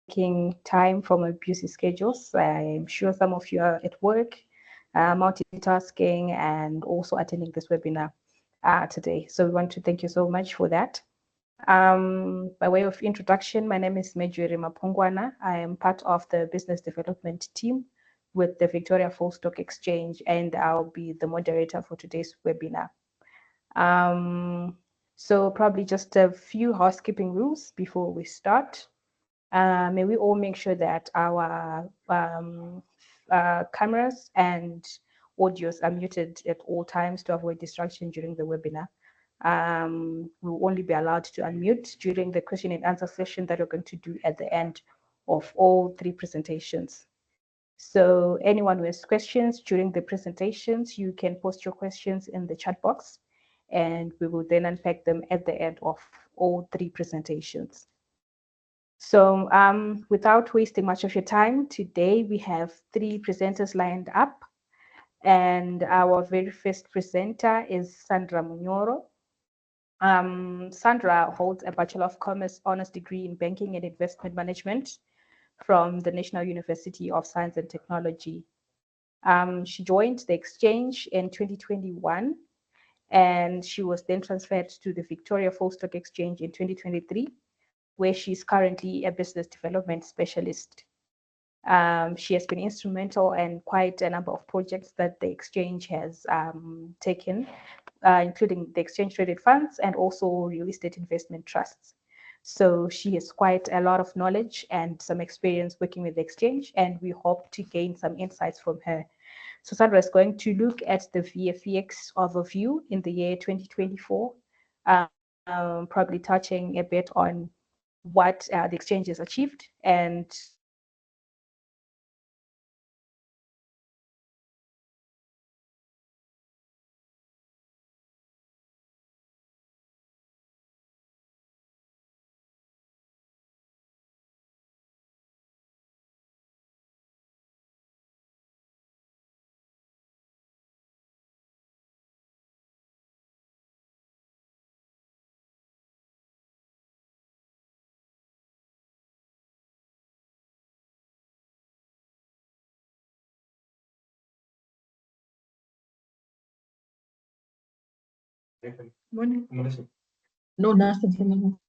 taking time from your busy schedules. I'm sure some of you are at work, multitasking, and also attending this webinar today. So we want to thank you so much for that. By way of introduction, my name is Mejuri Mapongwana. I am part of the business development team with the Victoria Falls Stock Exchange, and I'll be the moderator for today's webinar. So probably just a few housekeeping rules before we start. May we all make sure that our cameras and audios are muted at all times to avoid distraction during the webinar. We'll only be allowed to unmute during the question and answer session that we're going to do at the end of all three presentations. So anyone who has questions during the presentations, you can post your questions in the chat box, and we will then unpack them at the end of all three presentations. So without wasting much of your time, today we have three presenters lined up. And our very first presenter is Sandra Munyoro. Sandra holds a Bachelor of Commerce honors degree in Banking and Investment Management from the National University of Science and Technology. She joined the exchange in 2021, and she was then transferred to the Victoria Falls Stock Exchange in 2023, where she's currently a business development specialist. She has been instrumental in quite a number of projects that the exchange has taken, including the exchange traded funds and also real estate investment trusts. So she has quite a lot of knowledge and some experience working with the exchange, and we hope to gain some insights from her. So Sandra is going to look at the VFEX overview in the year 2024, probably touching a bit on what the exchange has achieved and No, nothing.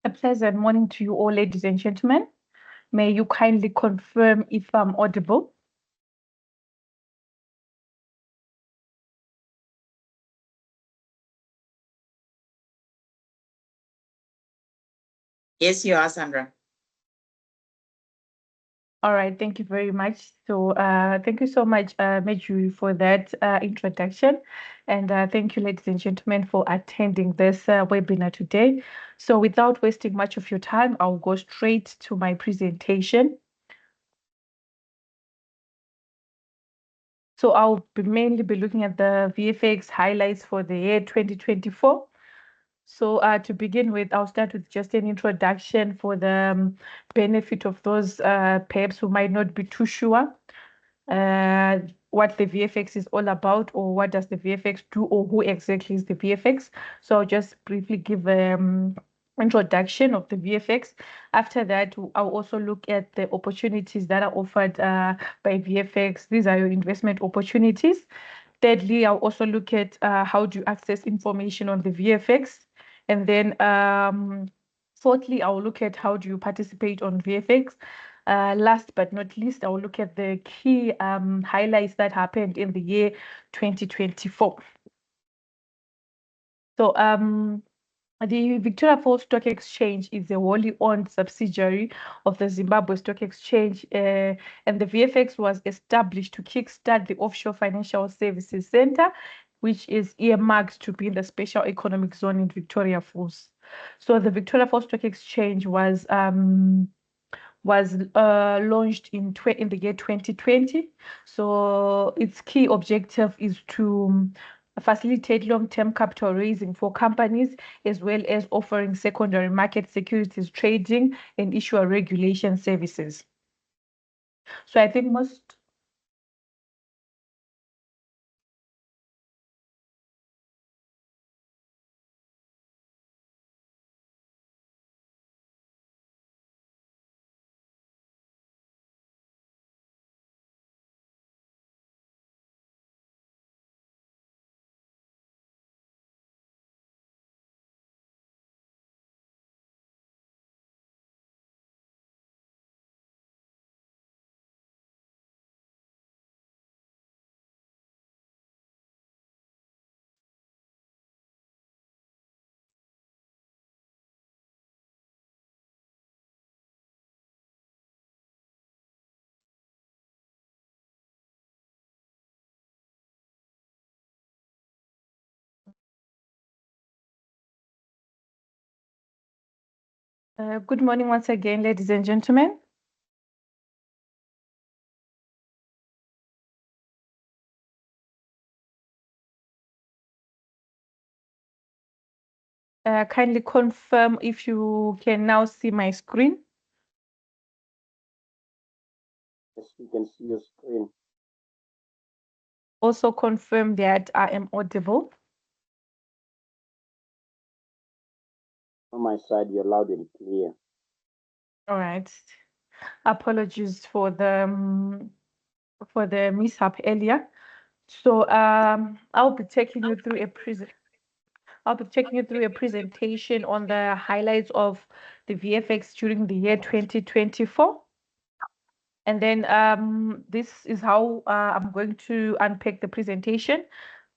A pleasant morning to you all, ladies and gentlemen. May you kindly confirm if I'm audible? Yes, you are, Sandra. All right, thank you very much. So thank you so much, Meju, for that introduction. And thank you, ladies and gentlemen, for attending this webinar today. So without wasting much of your time, I'll go straight to my presentation. So I'll mainly be looking at the VFX highlights for the year 2024. So to begin with, I'll start with just an introduction for the benefit of those perhaps who might not be too sure what the VFX is all about, or what does the VFX do, or who exactly is the VFX. So I'll just briefly give introduction of the VFX. After that, I'll also look at the opportunities that are offered by VFX. These are your investment opportunities. Thirdly, I'll also look at how do you access information on the VFX. And then fourthly, I'll look at how do you participate on VFX. Last but not least, I'll look at the key highlights that happened in the year 2024. So The Victoria Falls Stock Exchange is a wholly owned subsidiary of the Zimbabwe Stock Exchange, and the VFX was established to kickstart the Offshore Financial Services Center, which is earmarked to be in the Special Economic Zone in Victoria Falls. So the Victoria Falls Stock Exchange was launched in the year 2020. So its key objective is to facilitate long-term capital raising for companies, as well as offering secondary market securities trading and issuer regulation services. So I think most good morning once again, ladies and gentlemen. Kindly confirm if you can now see my screen. Yes, we can see your screen. Also confirm that I am audible. On my side, you're loud and clear. All right. Apologies for the mishap earlier. So I'll be taking you through a presentation on the highlights of the VFX during the year 2024. And then this is how I'm going to unpack the presentation.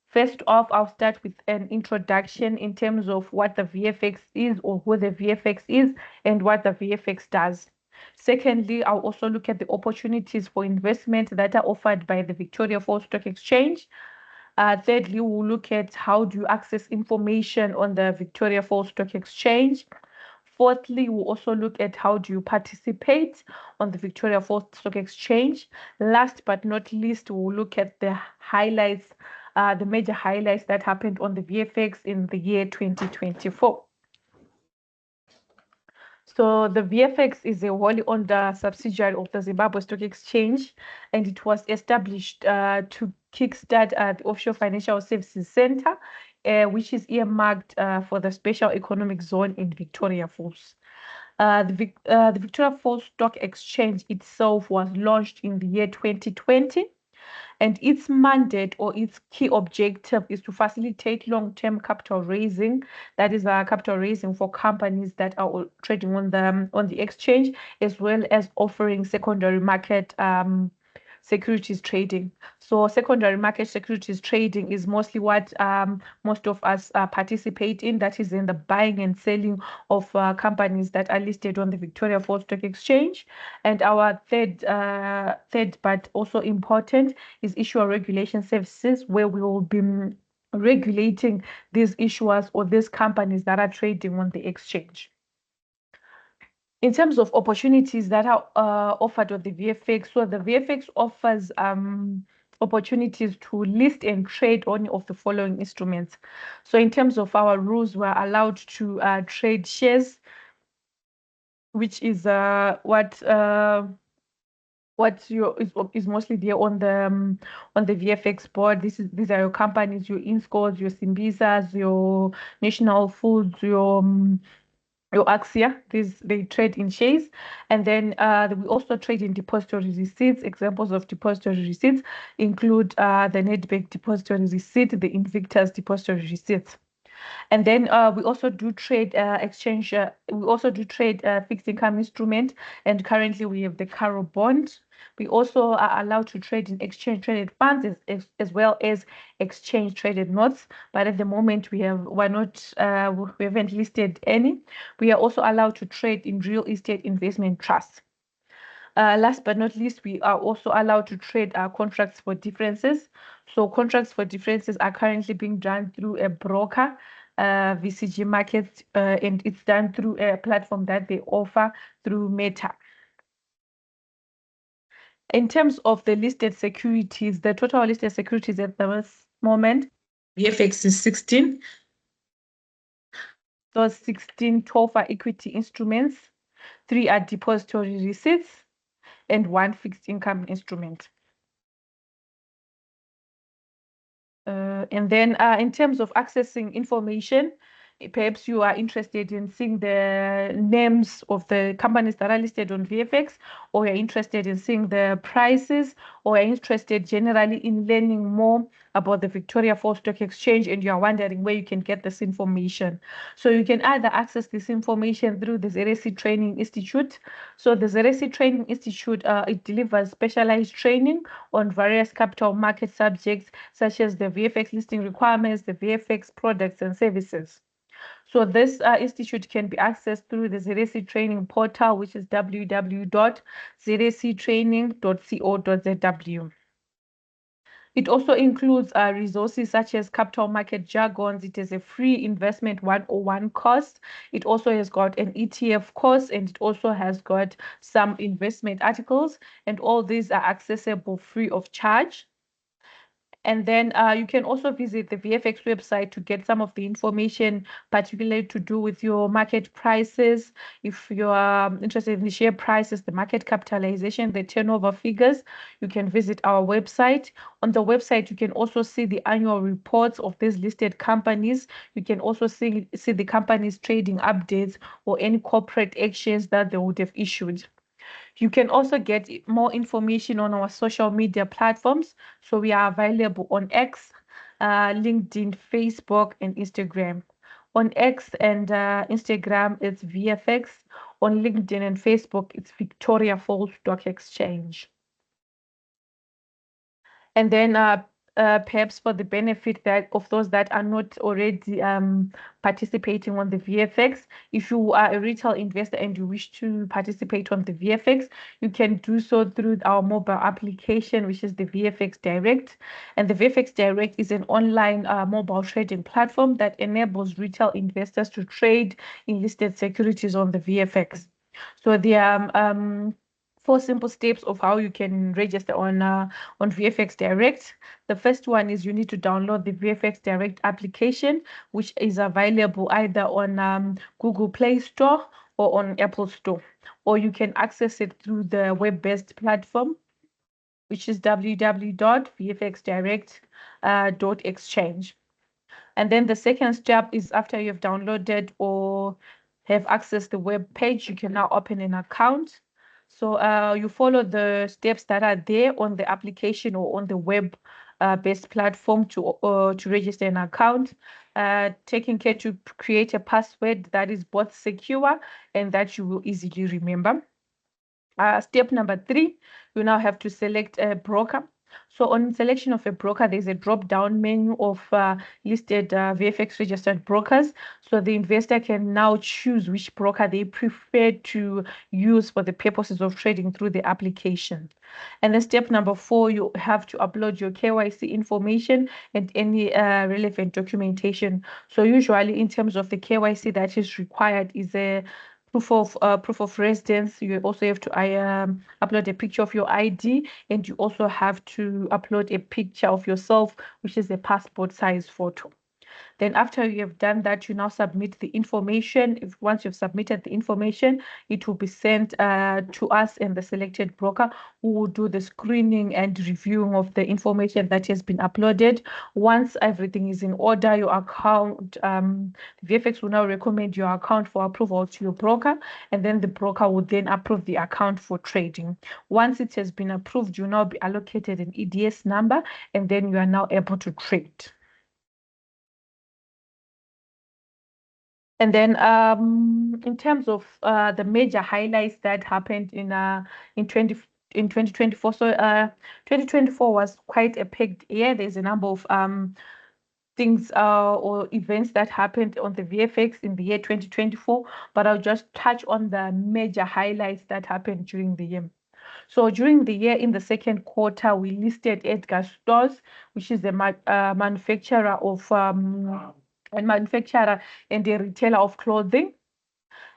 First off, I'll start with an introduction in terms of what the VFX is, or who the VFX is, and what the VFX does. Secondly, I'll also look at the opportunities for investment that are offered by the Victoria Falls Stock Exchange. Thirdly, we'll look at how do you access information on the Victoria Falls Stock Exchange. Fourthly, we'll also look at how do you participate on the Victoria Falls Stock Exchange. Last but not least, we'll look at the highlights, the major highlights that happened on the VFX in the year 2024. So the VFX is a wholly owned subsidiary of the Zimbabwe Stock Exchange, and it was established to kickstart the Offshore Financial Services Center, which is earmarked for the Special Economic Zone in Victoria Falls. The Victoria Falls Stock Exchange itself was launched in the year 2020, and its mandate or its key objective is to facilitate long-term capital raising. That is capital raising for companies that are trading on the exchange, as well as offering secondary market securities trading. So secondary market securities trading is mostly what most of us participate in. That is in the buying and selling of companies that are listed on the Victoria Falls Stock Exchange. And our third but also important is issuer regulation services, where we will be regulating these issuers or these companies that are trading on the exchange. In terms of opportunities that are offered on the VFX, so the VFX offers opportunities to list and trade any of the following instruments. So in terms of our rules, we're allowed to trade shares, which is is mostly there on the VFX board. These are your companies, your Inscores, your Simbisas, your National Foods, your Axia. They trade in shares. And then we also trade in depository receipts. Examples of depository receipts include the Nedbank depository receipt, the Invictus depository receipts. And then we also do trade exchange. We also do trade fixed income instrument, and currently we have the Caro bond. We also are allowed to trade in exchange traded funds as well as exchange traded notes. But at the moment we haven't listed any. We are also allowed to trade in real estate investment trusts. Last but not least, we are also allowed to trade contracts for differences. So contracts for differences are currently being done through a broker, VCG Markets, and it's done through a platform that they offer through Meta. In terms of the listed securities, the total listed securities at the moment, VFX is 16. Those 16 TOFA equity instruments, 3 are depository receipts, and 1 fixed income instrument. And then in terms of accessing information, perhaps you are interested in seeing the names of the companies that are listed on VFX, or you're interested in seeing the prices, or you're interested generally in learning more about the Victoria Falls Stock Exchange, and you are wondering where you can get this information. So you can either access this information through the ZSC Training Institute. So the ZSC Training Institute, it delivers specialized training on various capital market subjects, such as the VFX listing requirements, the VFX products and services. So this institute can be accessed through the ZSC training portal, which is www.zsctraining.co.zw. It also includes resources such as capital market jargons. It is a free investment 101 course. It also has got an ETF course, and it also has got some investment articles, and all these are accessible free of charge. And then you can also visit the VFX website to get some of the information, particularly to do with your market prices. If you are interested in the share prices, the market capitalization, the turnover figures, you can visit our website. On the website, you can also see the annual reports of these listed companies. You can also see the company's trading updates or any corporate actions that they would have issued. You can also get more information on our social media platforms. So we are available on X, LinkedIn, Facebook, and Instagram. On X and Instagram, it's VFX. On LinkedIn and Facebook, it's Victoria Falls Stock Exchange. And then perhaps for the benefit of those that are not already participating on the VFX, if you are a retail investor and you wish to participate on the VFX, you can do so through our mobile application, which is the VFX Direct. And the VFX Direct is an online mobile trading platform that enables retail investors to trade in listed securities on the VFX. So there are 4 simple steps of how you can register on VFX Direct. The first one is you need to download the VFX Direct application, which is available either on Google Play Store or on Apple Store, or you can access it through the web-based platform, which is www.vfxdirect.exchange. And then the second step is after you've downloaded or have accessed the web page, you can now open an account. So you follow the steps that are there on the application or on the web based platform to register an account, taking care to create a password that is both secure and that you will easily remember. Step number 3, you now have to select a broker. So on selection of a broker, there's a drop-down menu of listed VFX registered brokers. So the investor can now choose which broker they prefer to use for the purposes of trading through the application. And then step number 4, you have to upload your KYC information and any relevant documentation. So usually in terms of the KYC that is required is a proof of residence. You also have to upload a picture of your ID, and you also have to upload a picture of yourself, which is a passport size photo. Then after you have done that, you now submit the information. Once you've submitted the information, it will be sent to us and the selected broker, who will do the screening and reviewing of the information that has been uploaded. Once everything is in order, your account, VFX will now recommend your account for approval to your broker, and then the broker will then approve the account for trading. Once it has been approved, you'll now be allocated an EDS number, and then you are now able to trade. And then in terms of the major highlights that happened in 2024. So 2024 was quite a packed year. There's a number of things or events that happened on the VFX in the year 2024, but I'll just touch on the major highlights that happened during the year. So during the year, in the second quarter, we listed Edgar Stores, which is a manufacturer and a retailer of clothing.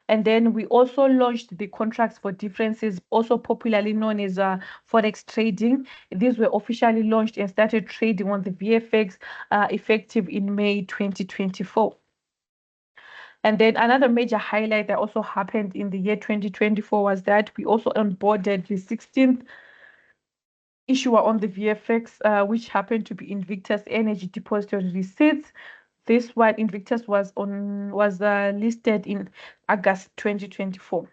And then we also launched the contracts for differences, also popularly known as Forex trading. These were officially launched and started trading on the VFX effective in May 2024. And then another major highlight that also happened in the year 2024 was that we also onboarded the 16th issuer on the VFX, which happened to be Invictus Energy Depository Receipts. This one, Invictus, was listed in August 2024.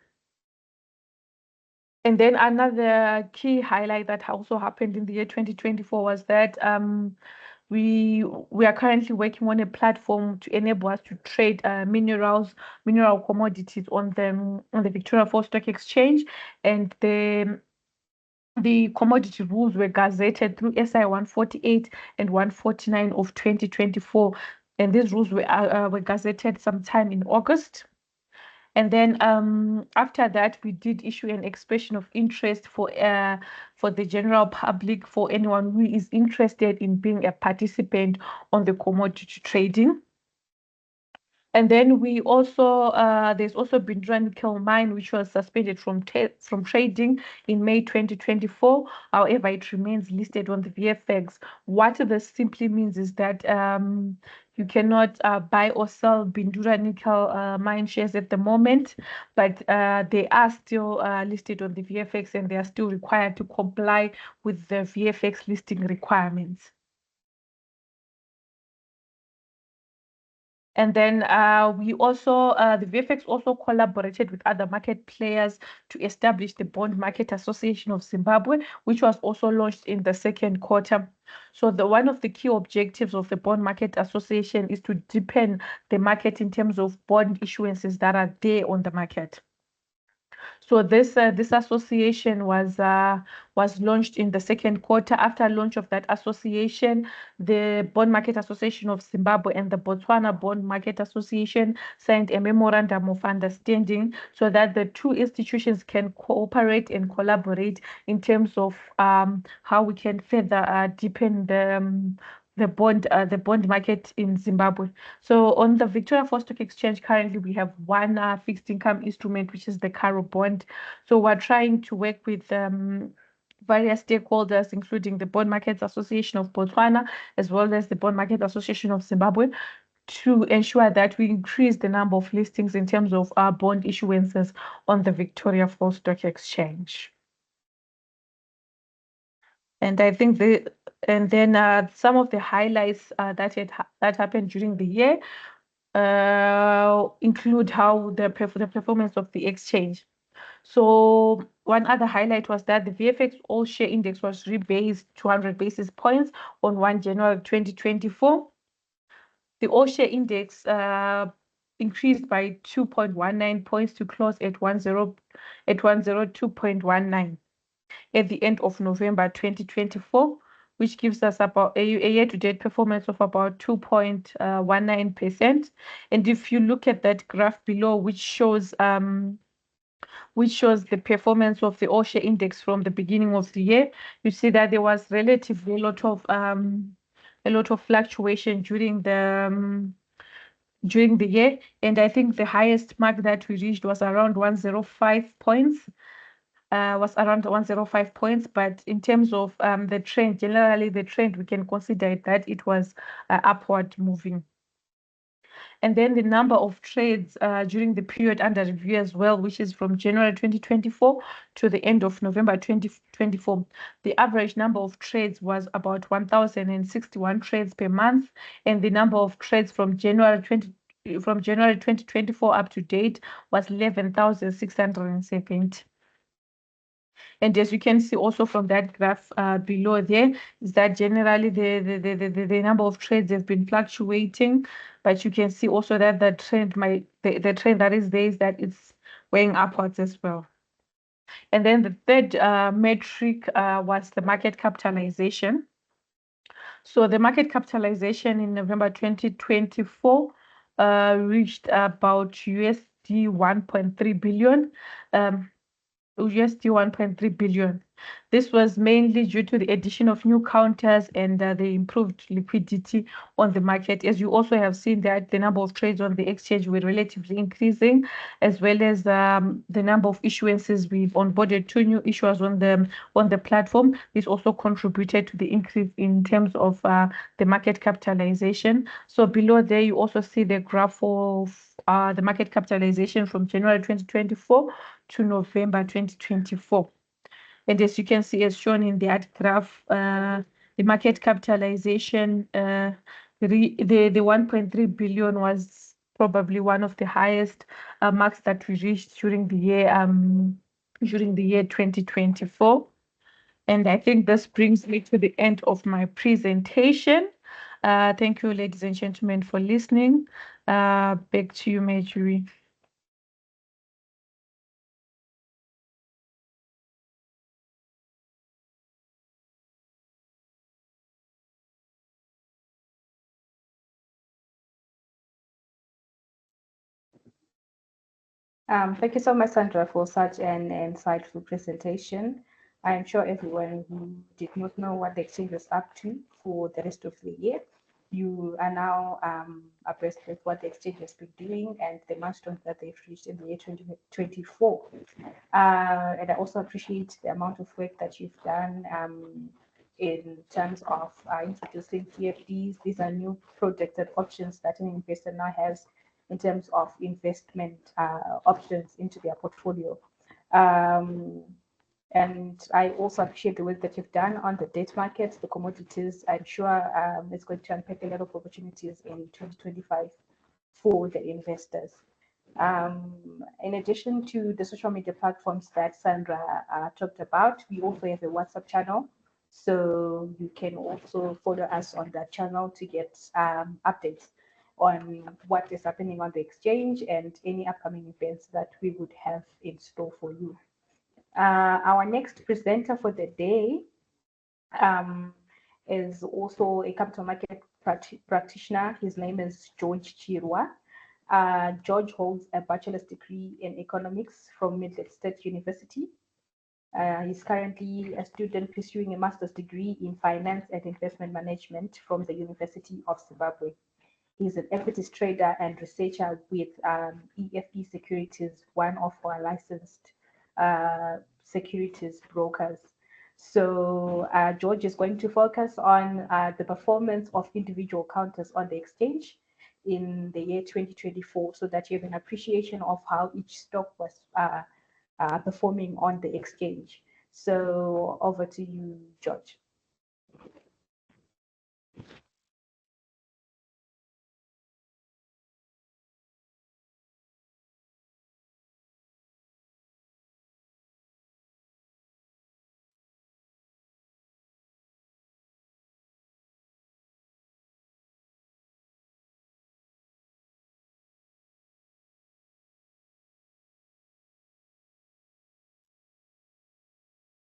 And then another key highlight that also happened in the year 2024 was that we are currently working on a platform to enable us to trade mineral commodities on the Victoria Falls Stock Exchange, and the commodity rules were gazetted through SI 148 and 149 of 2024, and these rules were gazetted sometime in August. And then after that, we did issue an expression of interest for the general public, for anyone who is interested in being a participant on the commodity trading. And then we also there's also been Nickel Mine, which was suspended from trading in May 2024. However, it remains listed on the VFX. What this simply means is that you cannot buy or sell Bindura Nickel Mine shares at the moment, but they are still listed on the VFX, and they are still required to comply with the VFX listing requirements. And then we also, the VFX also collaborated with other market players to establish the Bond Market Association of Zimbabwe, which was also launched in the second quarter. So one of the key objectives of the Bond Market Association is to deepen the market in terms of bond issuances that are there on the market. So this association was launched in the second quarter. After launch of that association, the Bond Market Association of Zimbabwe and the Botswana Bond Market Association signed a memorandum of understanding so that the two institutions can cooperate and collaborate in terms of how we can further deepen the bond market in Zimbabwe. So on the Victoria Falls Stock Exchange, currently we have one fixed income instrument, which is the Caro bond. So we're trying to work with various stakeholders, including the Bond Markets Association of Botswana, as well as the Bond Market Association of Zimbabwe, to ensure that we increase the number of listings in terms of our bond issuances on the Victoria Falls Stock Exchange. And I think some of the highlights that happened during the year include how the performance of the exchange. So one other highlight was that the VFX All Share Index was rebased 200 basis points on 1 January 2024. The All Share Index increased by 2.19 points to close at 102.19 at the end of November 2024, which gives us about a year-to-date performance of about 2.19%. And if you look at that graph below, which shows the performance of the All Share Index from the beginning of the year, you see that there was relatively a lot of fluctuation during the year, and I think the highest mark that we reached was around 105 points. But in terms of the trend, generally the trend, we can consider that it was upward moving. And then the number of trades during the period under review as well, which is from January 2024 to the end of November 2024. The average number of trades was about 1,061 trades per month, and the number of trades from January 2024 up to date was 11,670. And as you can see also from that graph below there, is that generally the number of trades have been fluctuating, but you can see also that the trend the trend that is there is that it's going upwards as well. And then the third metric was the market capitalization. So the market capitalization in November 2024 reached about USD 1.3 billion. USD 1.3 billion. This was mainly due to the addition of new counters and the improved liquidity on the market. As you also have seen that the number of trades on the exchange were relatively increasing, as well as the number of issuances. We've onboarded 2 new issuers on the platform. This also contributed to the increase in terms of the market capitalization. So below there, you also see the graph of the market capitalization from January 2024 to November 2024. And as you can see, as shown in that graph, the market capitalization, the 1.3 billion was probably one of the highest marks that we reached during the year 2024. And I think this brings me to the end of my presentation. Thank you, ladies and gentlemen, for listening. Back to you, Marjorie. Thank you so much, Sandra, for such an insightful presentation. I am sure everyone who did not know what the exchange was up to for the rest of the year, you are now abreast with what the exchange has been doing and the milestones that they've reached in the year 2024. And I also appreciate the amount of work that you've done in terms of introducing TFDs. These are new products and options that an investor now has in terms of investment options into their portfolio. And I also appreciate the work that you've done on the debt markets, the commodities. I'm sure it's going to unpack a lot of opportunities in 2025 for the investors. In addition to the social media platforms that Sandra talked about, we also have a WhatsApp channel. So you can also follow us on that channel to get updates on what is happening on the exchange and any upcoming events that we would have in store for you. Our next presenter for the day is also a capital market practitioner. His name is George Chirwa. George holds a bachelor's degree in economics from Middle State University. He's currently a student pursuing a master's degree in finance and investment management from the University of Zimbabwe. He's an equities trader and researcher with EFE Securities, one of our licensed securities brokers. So George is going to focus on the performance of individual counters on the exchange in the year 2024 so that you have an appreciation of how each stock was performing on the exchange. So over to you, George.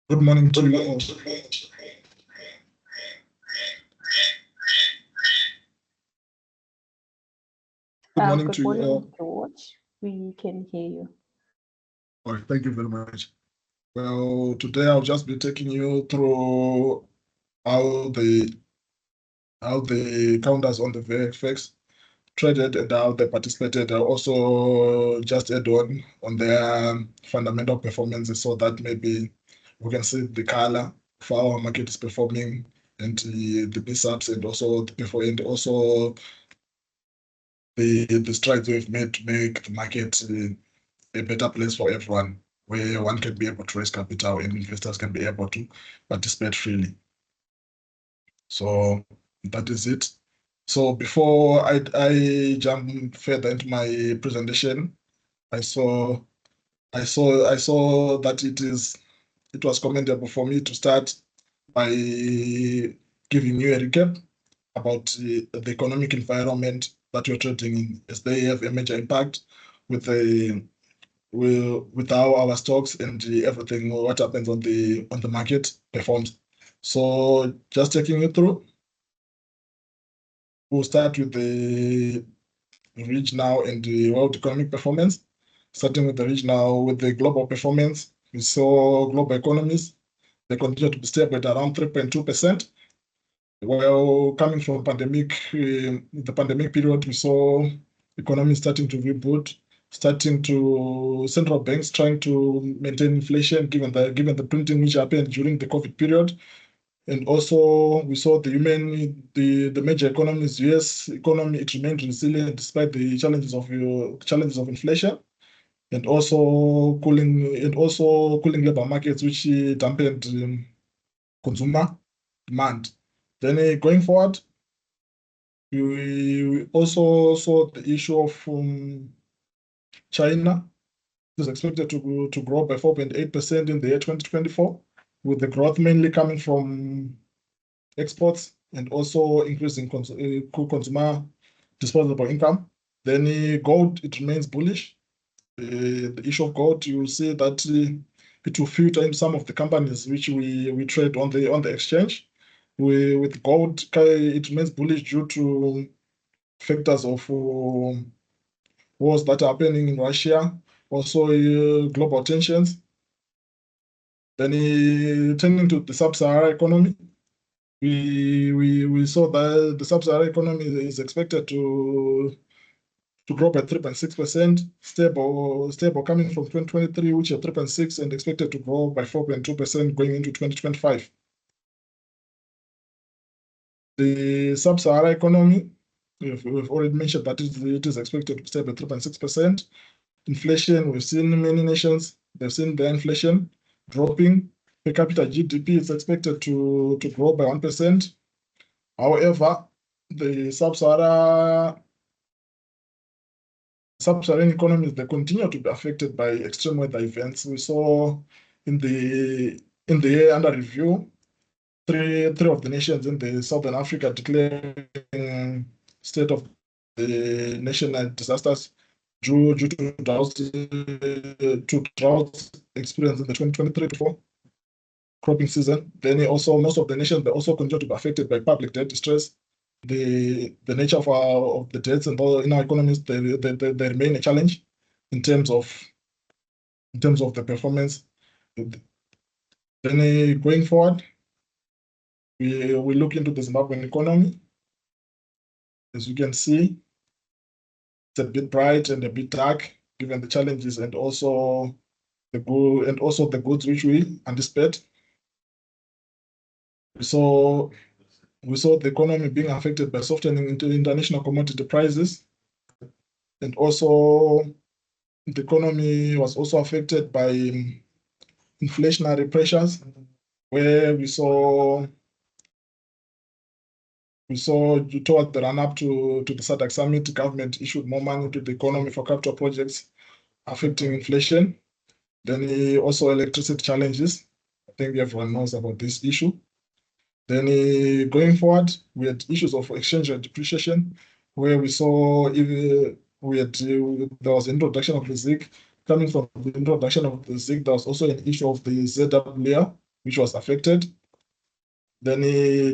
Good morning to you all. Good morning to you all. George. We can hear you. All right, thank you very much. Well, today I'll just be taking you through how the counters on the VFEX traded and how they participated. I'll also just add on their fundamental performances so that maybe we can see the color of how our market is performing and the B-subs and also the strides we've made to make the market a better place for everyone, where one can be able to raise capital and investors can be able to participate freely. So that is it. So before I jump further into my presentation, I saw that it is it was commendable for me to start by giving you a recap about the economic environment that we're trading in, as they have a major impact with how our stocks and everything, what happens on the market performs. So just taking you through, we'll start with the regional and the world economic performance. Starting with the regional, with the global performance, we saw global economies, they continue to be stable at around 3.2%. Well, coming from the pandemic period, we saw economy starting to reboot, central banks trying to maintain inflation given the printing which happened during the COVID period. And also we saw the major economies, US economy, it remained resilient despite the challenges of inflation, and also cooling labor markets, which dampened consumer demand. Then going forward, we also saw the issue of China is expected to grow by 4.8% in the year 2024, with the growth mainly coming from exports and also increasing consumer disposable income. Then gold, it remains bullish. The issue of gold, you will see that it will filter in some of the companies which we trade on the exchange. With gold, it remains bullish due to factors of wars that are happening in Russia, also global tensions. Then turning to the sub-Saharan economy, we saw that the sub-Saharan economy is expected to grow by 3.6%, stable coming from 2023, which is 3.6, and expected to grow by 4.2% going into 2025. The sub-Saharan economy, we've already mentioned that it is expected to stay at 3.6%. Inflation, we've seen many nations, they've seen their inflation dropping. Per capita GDP is expected to grow by 1%. However, the sub-Saharan economies, they continue to be affected by extreme weather events. We saw in the year under review, three of the nations in the Southern Africa declaring state of the national disasters due to droughts experienced in the 2023-24 cropping season. Then also most of the nations, they also continue to be affected by public debt distress. The nature of the debts and all in our economies, they remain a challenge in terms of the performance. Then going forward, we look into the Zimbabwean economy. As you can see, it's a bit bright and a bit dark given the challenges and also the goods which we anticipate. So we saw the economy being affected by softening into international commodity prices, and also the economy was also affected by inflationary pressures, where we saw toward the run-up to the SADC summit, government issued more money to the economy for capital projects affecting inflation. Then also electricity challenges. I think everyone knows about this issue. Then going forward, we had issues of exchange rate depreciation, where we saw there was introduction of the ZiG. Coming from the introduction of the ZiG, there was also an issue of the ZWL, which was affected. Then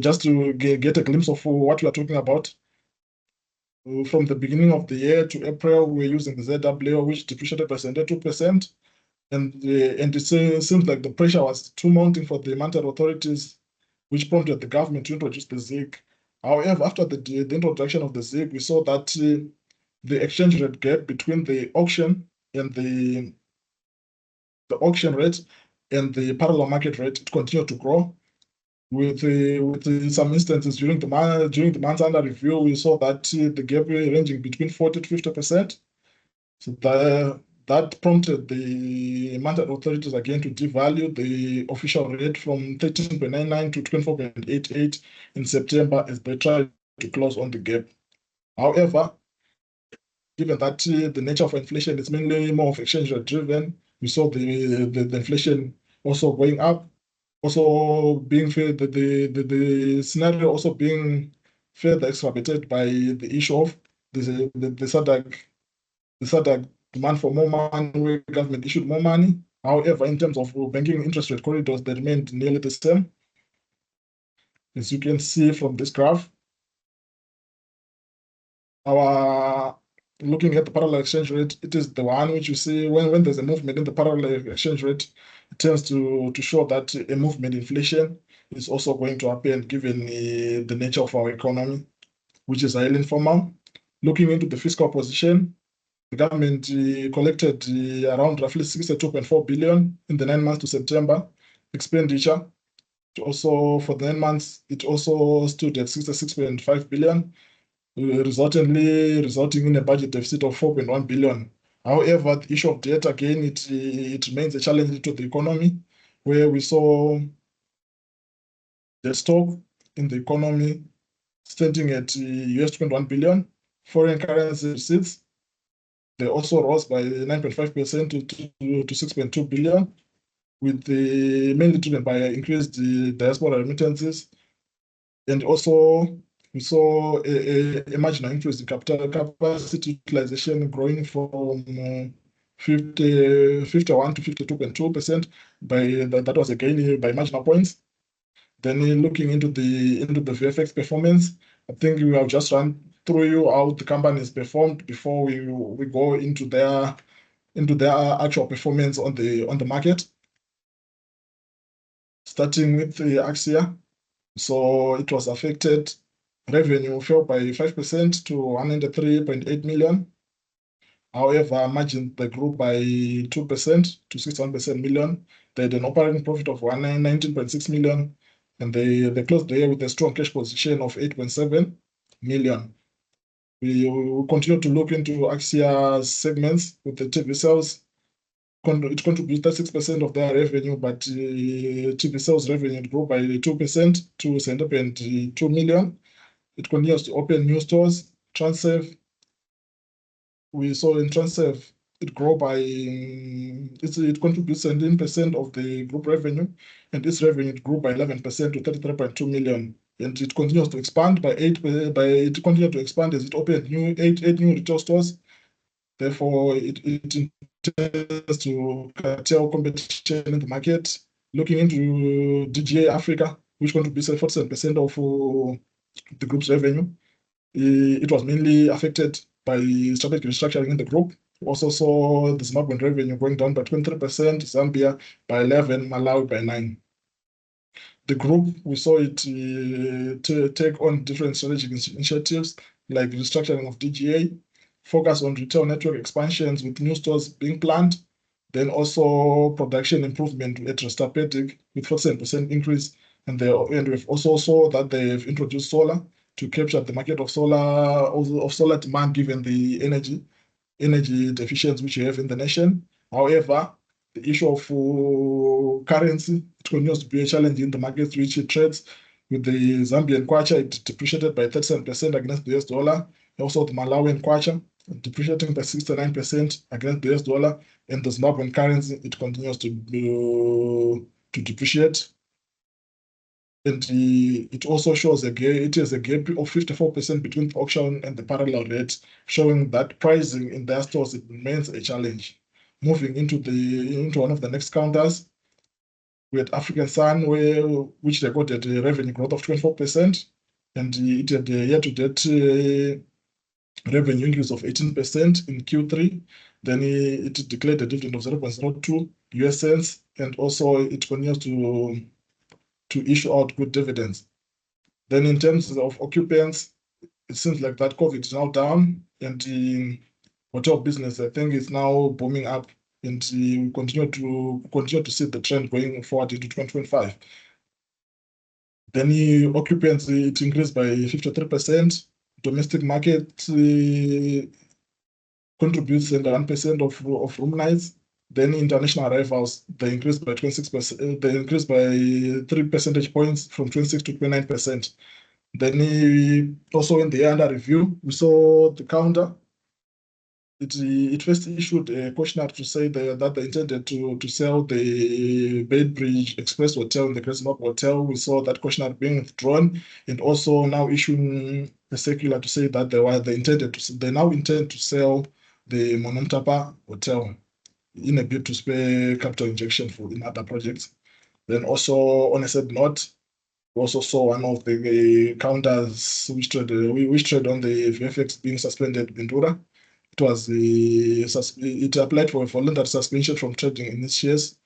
just to get a glimpse of what we are talking about, from the beginning of the year to April, we were using the ZWL, which depreciated by 72%. And it seems like the pressure was too mounting for the monetary authorities, which prompted the government to introduce the ZiG. However, after the introduction of the ZiG, we saw that the exchange rate gap between the auction and the auction rate and the parallel market rate, it continued to grow. With some instances during the months under review, we saw that the gap ranging between 40 to 50%. So that prompted the monetary authorities again to devalue the official rate from 13.99 to 24.88 in September as they tried to close on the gap. However, given that the nature of inflation is mainly more of exchange rate driven, we saw the inflation also going up, also being the scenario also being further exacerbated by the issue of the SADC demand for more money, where government issued more money. However, in terms of banking interest rate corridors, they remained nearly the same. As you can see from this graph, looking at the parallel exchange rate, it is the one which you see when there's a movement in the parallel exchange rate, it tends to show that a movement in inflation is also going to happen given the nature of our economy, which is highly informal. Looking into the fiscal position, the government collected around roughly 62.4 billion in the 9 months to September. Expenditure also for the 9 months, it also stood at 66.5 billion, resulting in a budget deficit of 4.1 billion. However, the issue of debt, again, it remains a challenge to the economy, where we saw the stock in the economy standing at US 2.1 billion. Foreign currency receipts, they also rose by 9.5% to 6.2 billion, with mainly driven by increased diaspora remittances. And also, we saw a marginal increase in capital capacity utilization growing from 51 to 52.2%. That was a gain by marginal points. Then looking into the VFX performance, I think we have just run through you how the companies performed before we go into their actual performance on the market. Starting with the Axia, so it was affected. Revenue fell by 5% to 103.8 million. However, margin they grew by 2% to 61% million. They had an operating profit of 119.6 million, and they closed the year with a strong cash position of 8.7 million. We will continue to look into Axia segments with the TV sales. It contributes 36% of their revenue, but TV sales revenue grew by 2% to 7.2 million. It continues to open new stores. Transserve, we saw in Transserve, it grew by, it contributes 17% of the group revenue, and this revenue grew by 11% to 33.2 million. And it continues to expand it continued to expand as it opened eight new retail stores. Therefore, it intends to curtail competition in the market. Looking into DGA Africa, which contributes 47% of the group's revenue, it was mainly affected by strategic restructuring in the group. We also saw the Zimbabwean revenue going down by 23%, Zambia by 11%, Malawi by 9%. The group, we saw it to take on different strategic initiatives like restructuring of DGA, focus on retail network expansions with new stores being planned, then also production improvement at Restapedic with 47% increase. And we've also saw that they've introduced solar to capture the market of solar demand given the energy deficiency which you have in the nation. However, the issue of currency, it continues to be a challenge in the market which it trades with the Zambian kwacha. It depreciated by 37% against the US dollar. Also the Malawian kwacha depreciating by 69% against the US dollar, and the Zimbabwean currency, it continues to depreciate. And it also shows it is a gap of 54% between the auction and the parallel rate, showing that pricing in their stores, it remains a challenge. Moving into one of the next counters, we had African Sun, which recorded a revenue growth of 24%, and it had a year-to-date revenue increase of 18% in Q3. Then it declared a dividend of 0.02 US cents, and also it continues to issue out good dividends. Then in terms of occupants, it seems like that COVID is now down, and the hotel business, I think, is now booming up, and we continue to see the trend going forward into 2025. Then the occupancy, it increased by 53%. Domestic market contributes 1% of room nights. Then international arrivals, they increased by 26%. They increased by 3 percentage points from 26 to 29%. Then also in the under review, we saw the counter. it first issued a questionnaire to say that they intended to sell the Beitbridge Express Hotel and the Crescent Hotel. We saw that questionnaire being withdrawn, and also now issuing a circular to say that they now intend to sell the Monomtapa Hotel in a bid to spare capital injection in other projects. Then also on a sad note, we also saw one of the counters which trade on the VFEX being suspended, Ventura. It applied for a voluntary suspension from trading in its shares,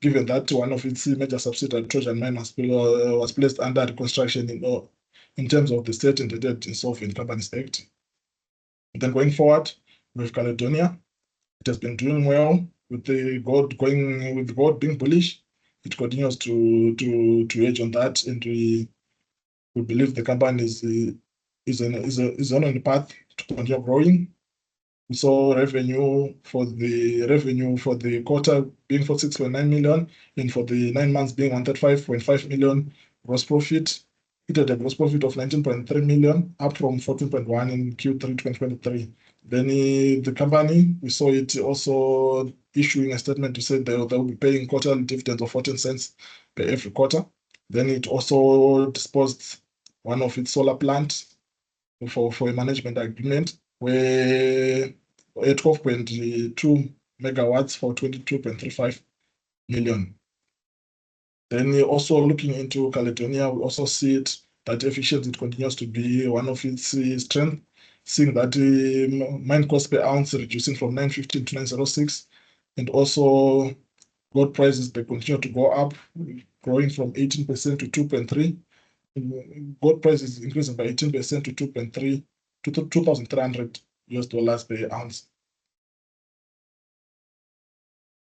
given that one of its major subsidiaries, Trojan Mine, was placed under reconstruction in terms of the State Indebted Insolvent Companies Act. Then going forward, with Caledonia, it has been doing well with the gold being bullish. It continues to edge on that, and we believe the company is on a path to continue growing. We saw revenue for the quarter being 46.9 million, and for the 9 months being 135.5 million. Gross profit, it had a gross profit of 19.3 million, up from 14.1 in Q3 2023. Then the company, we saw it also issuing a statement to say they'll be paying quarterly dividends of 14 cents per every quarter. Then it also disposed one of its solar plants for a management agreement where 12.2 megawatts for 22.35 million. Then also looking into Caledonia, we also see it that efficiency continues to be one of its strengths, seeing that mine cost per ounce reducing from 915 to 906, and also gold prices, they continue to go up, growing from 18% to 2.3. Gold price is increasing by 18% to 2.3 to $2,300 per ounce.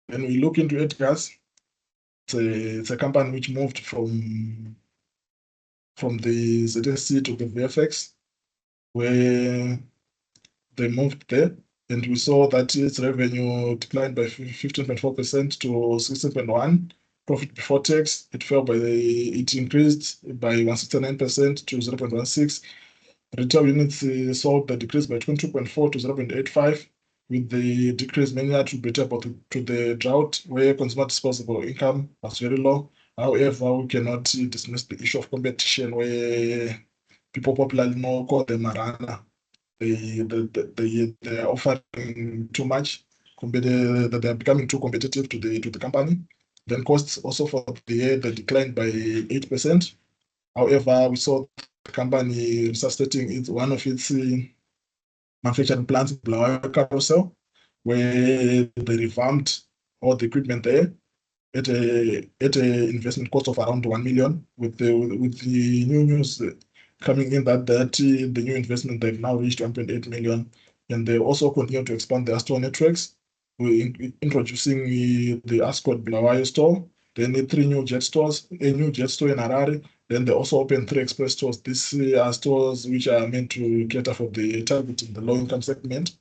When we look into Edgar's, it's a company which moved from the ZSC to the VFX, where they moved there, and we saw that its revenue declined by 15.4% to 16.1. Profit before tax, it increased by 169% to 0.16. Retail units sold the decrease by 22.4 to 0.85, with the decrease mainly attributable to the drought, where consumer disposable income was very low. However, we cannot dismiss the issue of competition, where people popularly call them Marana. They are offering too much, that they are becoming too competitive to the company. Then costs also for the year, they declined by 8%. However, we saw the company resuscitating one of its manufacturing plants in Bulawayo Carousel, where they revamped all the equipment there at a investment cost of around 1 million, with the new news coming in that the new investment, they've now reached 1.8 million, and they also continue to expand their store networks. We're introducing the Ascot Bulawayo store, then 3 new jet stores, a new jet store in Harare. Then they also opened 3 express stores. These are stores which are meant to cater for the targeting the low-income segment.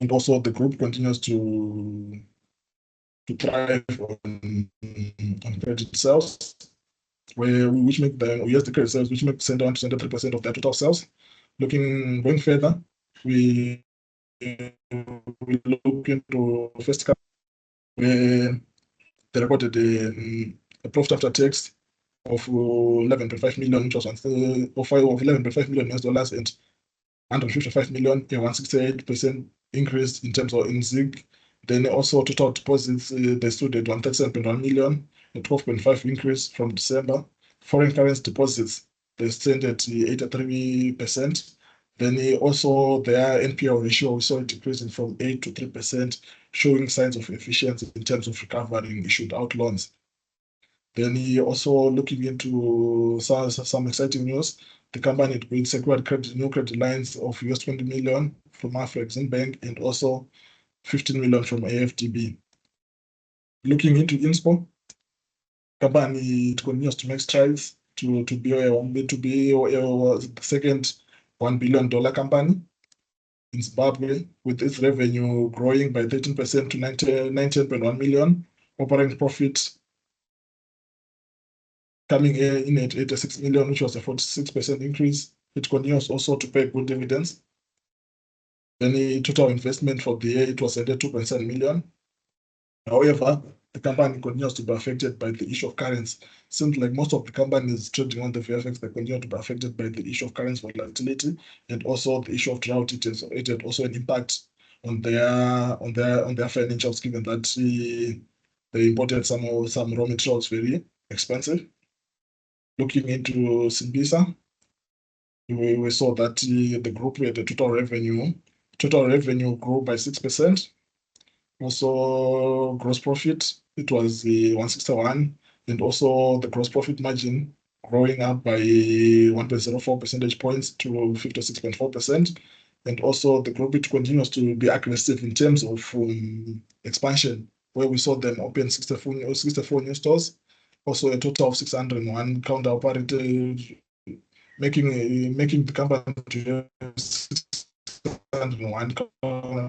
And also the group continues to thrive on credit sales, which make the credit sales, which make send down to 73% of their total sales. Going further, we look into first cap, where they recorded a profit after tax of 11.5 million, which was of $11.5 million US, and 155 million, a 168% increase in terms of in ZiG. Then also total deposits, they stood at 137.1 million, a 12.5 increase from December. Foreign currency deposits, they stand at 83%. Then also their NPL ratio, we saw it decreasing from 8 to 3%, showing signs of efficiency in terms of recovering issued out loans. Then also looking into some exciting news, the company will secured new credit lines of $20 million from Afrexim Bank, and also 15 million from AFDB. Looking into Inspo, company continues to make strides to be the second $1 billion company in Zimbabwe, with its revenue growing by 13% to 19.1 million. Operating profit coming in at 86 million, which was a 46% increase. It continues also to pay good dividends. Then the total investment for the year, it was 2.7 million. However, the company continues to be affected by the issue of currency. Seems like most of the companies trading on the VFX, they continue to be affected by the issue of currency volatility and also the issue of drought. It had also an impact on their financials, given that they imported some raw materials very expensive. Looking into Simbisa, we saw that the group had a total revenue grew by 6%. Also, gross profit, it was 161, and also the gross profit margin growing up by 1.04 percentage points to 56.4%. And also the group, it continues to be aggressive in terms of expansion, where we saw them open 64 new stores, also a total of 601 counter operators, making the company to have 601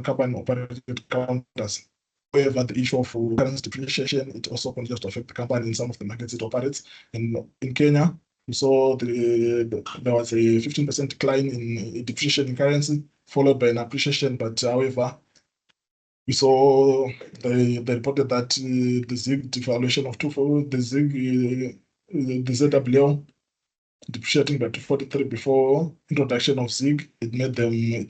company operated counters. However, the issue of currency depreciation, it also continues to affect the company in some of the markets it operates. And in Kenya, we saw there was a 15% decline in depreciation in currency, followed by an appreciation. But however, we saw they reported that the ZiG devaluation of the ZWL depreciating by 243 before introduction of ZiG. It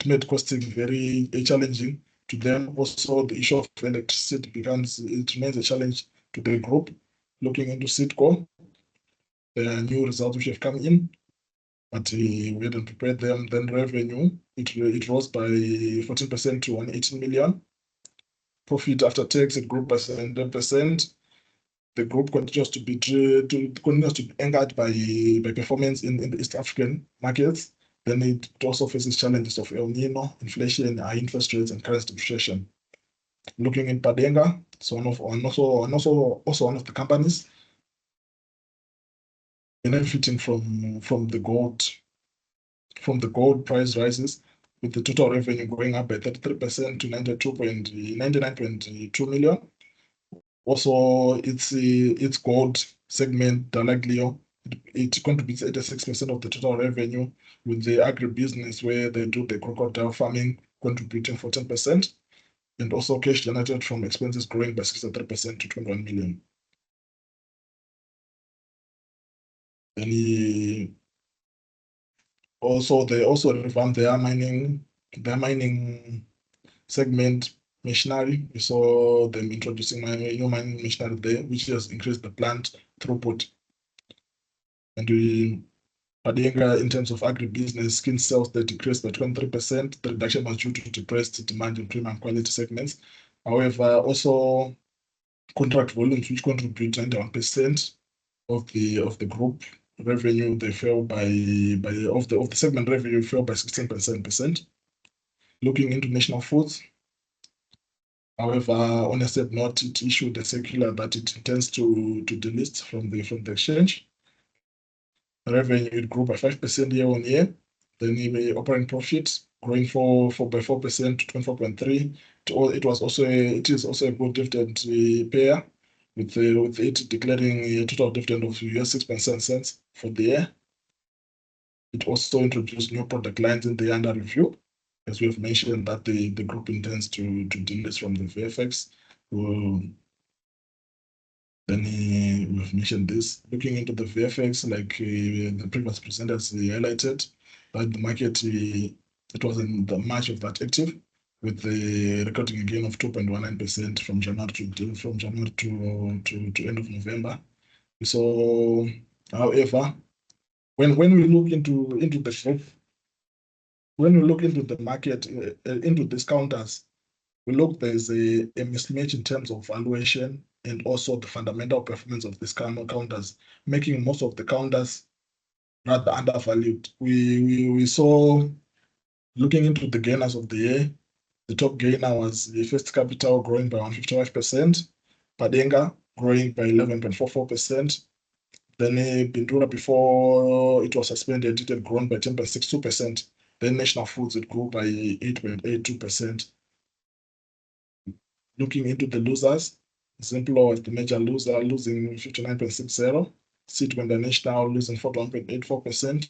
made costing very challenging to them. Also, the issue of electricity remains a challenge to the group. Looking into Sitco, the new results which have come in, but we hadn't prepared them. Then revenue, it rose by 14% to 118 million. Profit after tax, it grew by 17%. The group continues to be anchored by performance in the East African markets. Then it also faces challenges of El Nino, inflation, high interest rates, and currency depreciation. Looking in Padenga, it's also one of the companies benefiting from the gold price rises, with the total revenue going up by 33% to 99.2 million. Also, its gold segment, Dalaglio, it contributes 86% of the total revenue, with the agribusiness where they do the crocodile farming contributing 14%, and also cash generated from expenses growing by 63% to 21 million. And they also revamped their mining segment machinery. We saw them introducing new mining machinery there, which has increased the plant throughput. And Padenga, in terms of agribusiness, skin sales, they decreased by 23%. The reduction was due to depressed demand in premium quality segments. However, also contract volumes, which contribute 91% of the group revenue, they fell by of the segment revenue fell by 16%. Looking into National Foods, however, on a sad note, it issued a circular that it intends to delist from the exchange. Revenue, it grew by 5% year on year. Then the operating profit growing by 4% to 24.3. It is also a good dividend payer, with it declaring a total dividend of US$6.7 for the year. It also introduced new product lines in the under review, as we have mentioned that the group intends to delist from the VFX. Then we've mentioned this. Looking into the VFX, like the previous presenters highlighted, that the market, it was in the March of that active, with the recording a gain of 2.19% from January to end of November. So, however, when we look into the market, into discounters, there's a mismatch in terms of valuation and also the fundamental performance of these counters, making most of the counters rather undervalued. We saw, looking into the gainers of the year, the top gainer was the First Capital, growing by 155%, Padenga growing by 11.44%. Then Bindura, before it was suspended, it had grown by 10.62%. Then National Foods, it grew by 8.82%. Looking into the losers, Zemplo was the major loser, losing 59.60%. Citgo International losing 41.84%.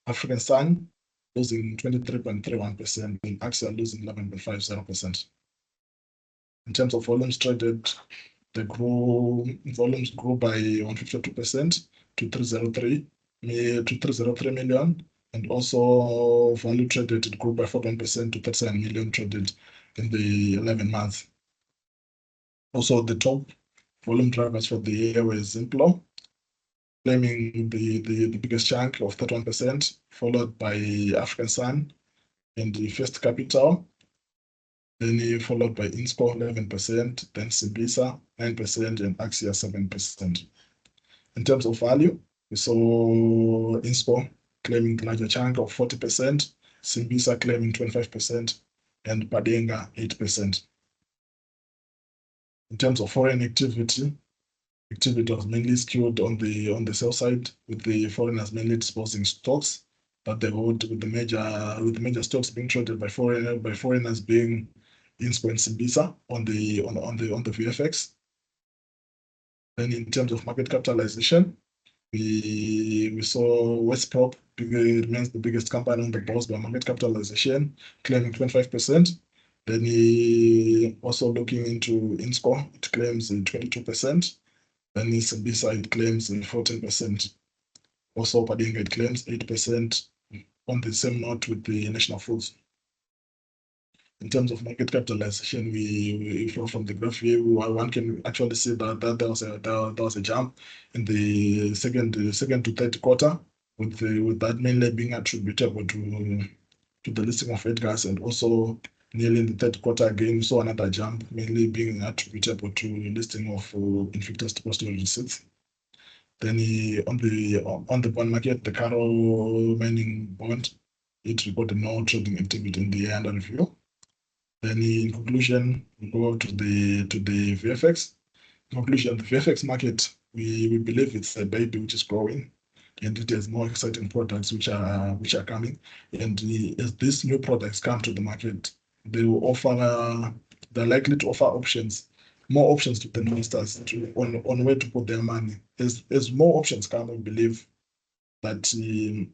African Sun, losing 23.31%, and AXA losing 11.50%. In terms of volumes traded, volumes grew by 152% to 303 million, and also value traded, it grew by 41% to 37 million traded in the 11 months. Also, the top volume drivers for the year were Zimplo, claiming the biggest chunk of 31%, followed by African Sun and the First Capital, then followed by Insco 11%, then Simbisa 9%, and Axia 7%. In terms of value, we saw Insco claiming the larger chunk of 40%, Simbisa claiming 25%, and Padenga 8%. In terms of foreign activity was mainly skewed on the sell side, with the foreigners mainly disposing stocks that they hold, with the major stocks being traded by foreigners being Insco and Simbisa on the VFX. Then in terms of market capitalization, we saw Westprop remains the biggest company on the bourse by market capitalization, claiming 25%. Then also looking into Insco, it claims 22%. Then Simbisa, it claims 14%. Also Padenga, it claims 8%, on the same note with the National Foods. In terms of market capitalization, we from the graph here, one can actually see that there was a jump in the second to third quarter, with that mainly being attributable to the listing of Edgar's, and also nearly in the third quarter again, we saw another jump, mainly being attributable to listing of Invictus Depository Receipts. Then on the bond market, the Karo mining bond, it recorded no trading activity in the year under review. Then in conclusion, we go to the VFX. In conclusion, the VFX market, we believe it's a baby which is growing, and it has more exciting products which are coming. And as these new products come to the market, they will offer, they're likely to offer options, more options to the investors on where to put their money. As more options come, we believe that the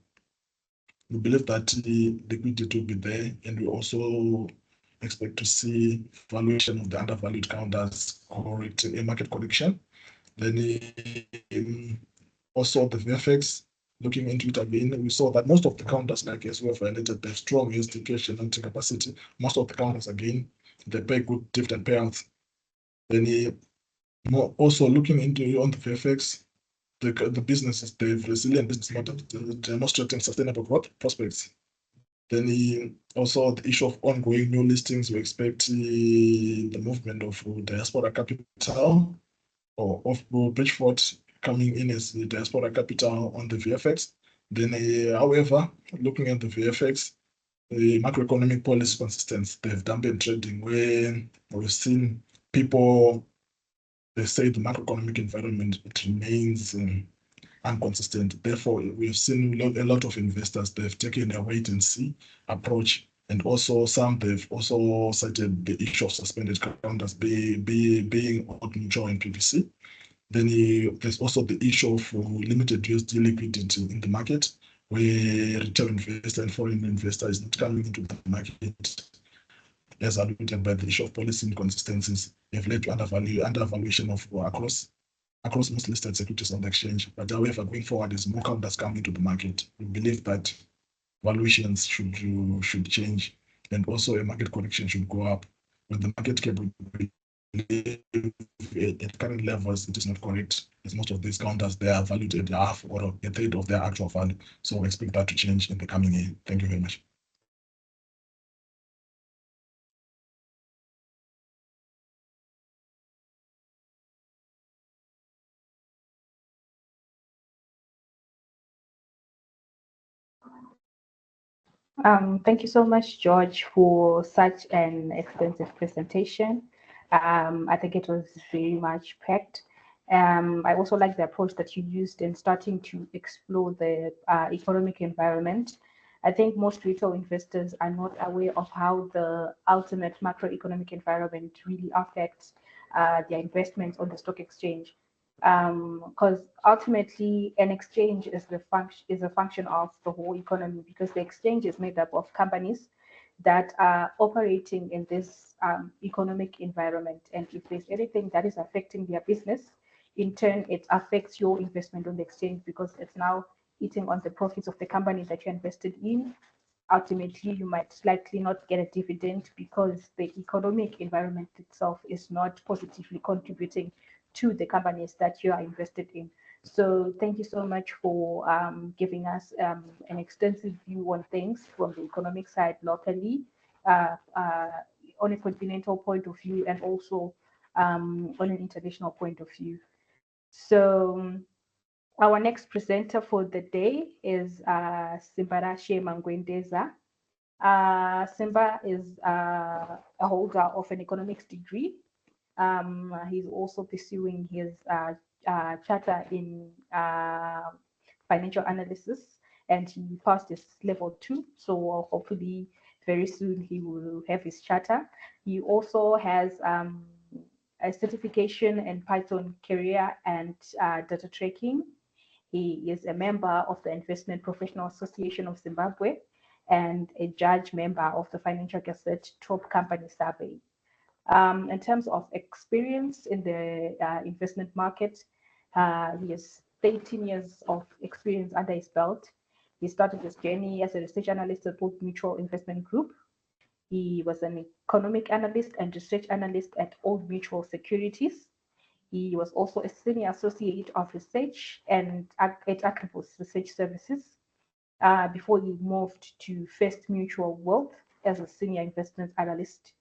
liquidity will be there, and we also expect to see valuation of the undervalued counters correct a market correction. Then also the VFX, looking into it again, we saw that most of the counters, like as we have highlighted, they have strong USD cash generating capacity. Most of the counters, again, they pay good dividend payouts. Then also looking into on the VFX, the businesses, they have resilient business model, demonstrating sustainable growth prospects. Then also the issue of ongoing new listings, we expect the movement of diaspora capital or of Bridgeford coming in as the diaspora capital on the VFX. Then, however, looking at the VFX, the macroeconomic policy consistency, they've dampened trading, where we've seen people, they say the macroeconomic environment, it remains inconsistent. Therefore, we've seen a lot of investors, they've taken a wait and see approach, and also some, they've also cited the issue of suspended counters being Old Mutual and PPC. Then there's also the issue of limited USD liquidity in the market, where retail investor and foreign investor is not coming into the market, as alluded by the issue of policy inconsistencies, have led to undervaluation of across most listed securities on the exchange. But however, going forward, as more counters come into the market, we believe that valuations should change, and also a market correction should go up. When the market cap at current levels, it is not correct, as most of these counters, they are valued at half or a third of their actual value. So we expect that to change in the coming year. Thank you very much. Thank you so much, George, for such an extensive presentation. I think it was very much packed. I also like the approach that you used in starting to explore the economic environment. I think most retail investors are not aware of how the ultimate macroeconomic environment really affects their investments on the stock exchange. because ultimately an exchange is a function of the whole economy, because the exchange is made up of companies that are operating in this economic environment, and if there's anything that is affecting their business, in turn it affects your investment on the exchange, because it's now eating on the profits of the company that you invested in. Ultimately, you might likely not get a dividend because the economic environment itself is not positively contributing to the companies that you are invested in. So thank you so much for giving us an extensive view on things from the economic side locally, on a continental point of view, and also on an international point of view. So our next presenter for the day is Simbarashe Mangwendeza. Simba is a holder of an economics degree. He's also pursuing his charter in financial analysis, and he passed his level 2. So hopefully very soon he will have his charter. He also has a certification in Python career and data tracking. He is a member of the Investment Professional Association of Zimbabwe and a judge member of the Financial Gazette Top Company Survey. In terms of experience in the investment market, he has 13 years of experience under his belt. He started his journey as a research analyst at Old Mutual Investment Group. He was an economic analyst and research analyst at Old Mutual Securities. He was also a senior associate of research and at Agribus Research Services before he moved to First Mutual Wealth as a senior investment analyst.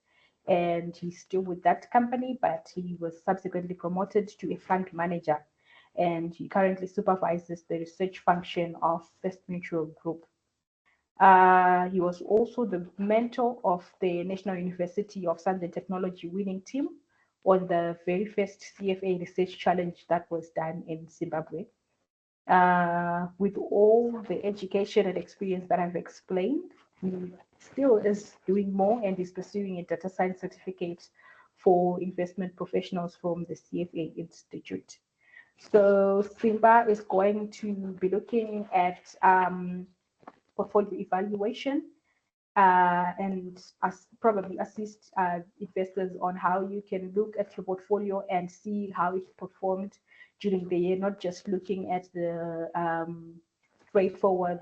And he's still with that company, but he was subsequently promoted to a fund manager. And he currently supervises the research function of First Mutual Group. He was also the mentor of the National University of Science and Technology winning team on the very first CFA research challenge that was done in Zimbabwe. With all the education and experience that I've explained, he still is doing more and is pursuing a data science certificate for investment professionals from the CFA Institute. So Simba is going to be looking at portfolio evaluation and probably assist investors on how you can look at your portfolio and see how it performed during the year, not just looking at the straightforward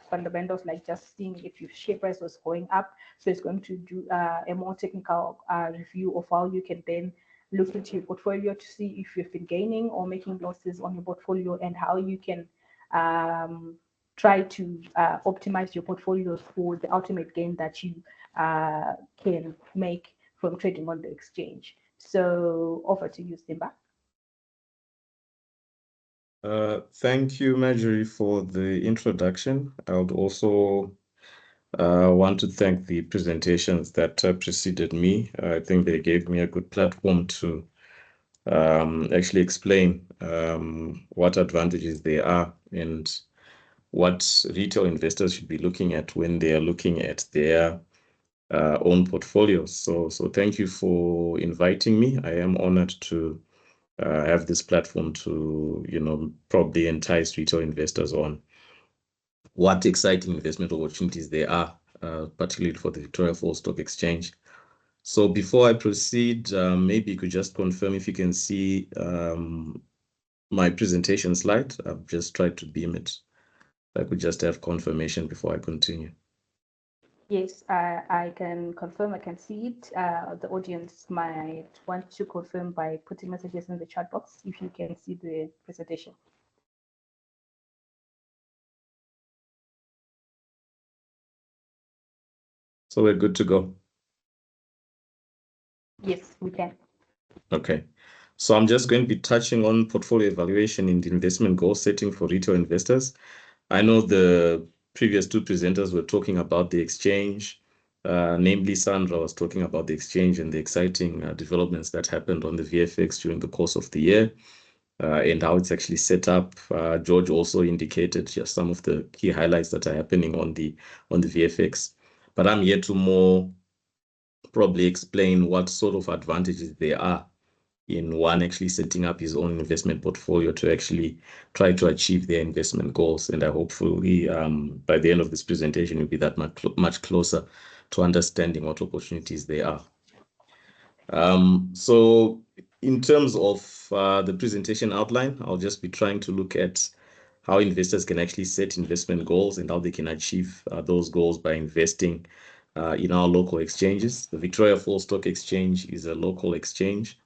fundamentals, like just seeing if your share price was going up. So it's going to do a more technical review of how you can then look into your portfolio to see if you've been gaining or making losses on your portfolio, and how you can try to optimize your portfolios for the ultimate gain that you can make from trading on the exchange. So over to you, Simba. Thank you, Marjorie, for the introduction. I would also want to thank the presentations that preceded me. I think they gave me a good platform to actually explain what advantages there are and what retail investors should be looking at when they are looking at their own portfolios. So thank you for inviting me. I am honored to have this platform to, probably entice retail investors on what exciting investment opportunities there are, particularly for the Victoria Falls Stock Exchange. So before I proceed, maybe you could just confirm if you can see my presentation slide. I've just tried to beam it. I could just have confirmation before I continue. Yes, I can confirm. I can see it. The audience might want to confirm by putting messages in the chat box if you can see the presentation. So we're good to go. Yes, we can. Okay. So I'm just going to be touching on portfolio evaluation in the investment goal setting for retail investors. I know the previous two presenters were talking about the exchange, namely Sandra was talking about the exchange and the exciting developments that happened on the VFEX during the course of the year, and how it's actually set up. George also indicated just some of the key highlights that are happening on the VFEX. But I'm here to more probably explain what sort of advantages there are in one actually setting up his own investment portfolio to actually try to achieve their investment goals. And I hopefully by the end of this presentation, you'll be that much closer to understanding what opportunities they are. So in terms of the presentation outline, I'll just be trying to look at how investors can actually set investment goals and how they can achieve those goals by investing in our local exchanges. The Victoria Falls Stock Exchange is a local exchange.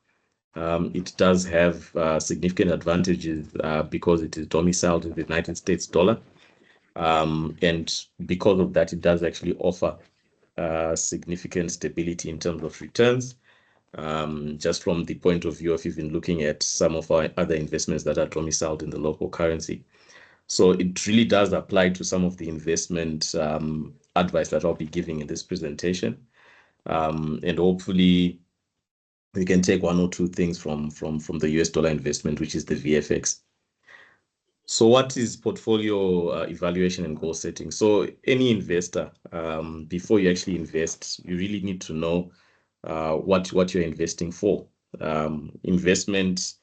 It does have significant advantages because it is domiciled in the United States dollar. And because of that, it does actually offer significant stability in terms of returns. Just from the point of view of even looking at some of our other investments that are domiciled in the local currency. So it really does apply to some of the investment advice that I'll be giving in this presentation. And hopefully we can take one or two things from the US dollar investment, which is the VFEX. So what is portfolio evaluation and goal setting? So any investor, before you actually invest, you really need to know what you're investing for. Investment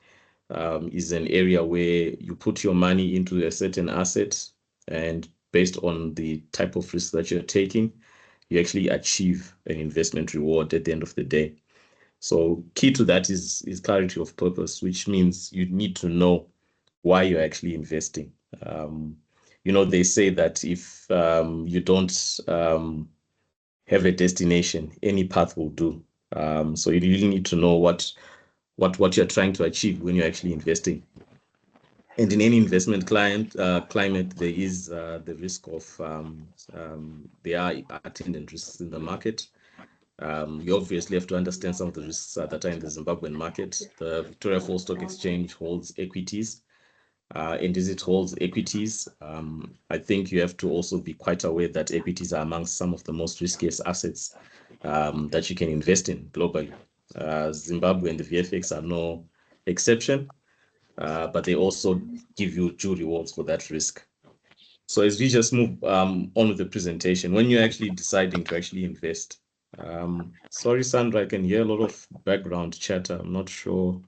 is an area where you put your money into a certain asset, and based on the type of risk that you're taking, you actually achieve an investment reward at the end of the day. So key to that is clarity of purpose, which means you need to know why you're actually investing. You know, they say that if you don't have a destination, any path will do. So you really need to know what you're trying to achieve when you're actually investing. And in any investment climate, there is the risk of there are attendant risks in the market. You obviously have to understand some of the risks that are in the Zimbabwean market. The Victoria Falls Stock Exchange holds equities. And as it holds equities, I think you have to also be quite aware that equities are amongst some of the most riskiest assets that you can invest in globally. Zimbabwe and the VFX are no exception, but they also give you due rewards for that risk. So as we just move on with the presentation, when you're actually deciding to actually invest, sorry, Sandra, I can hear a lot of background chatter. I'm not sure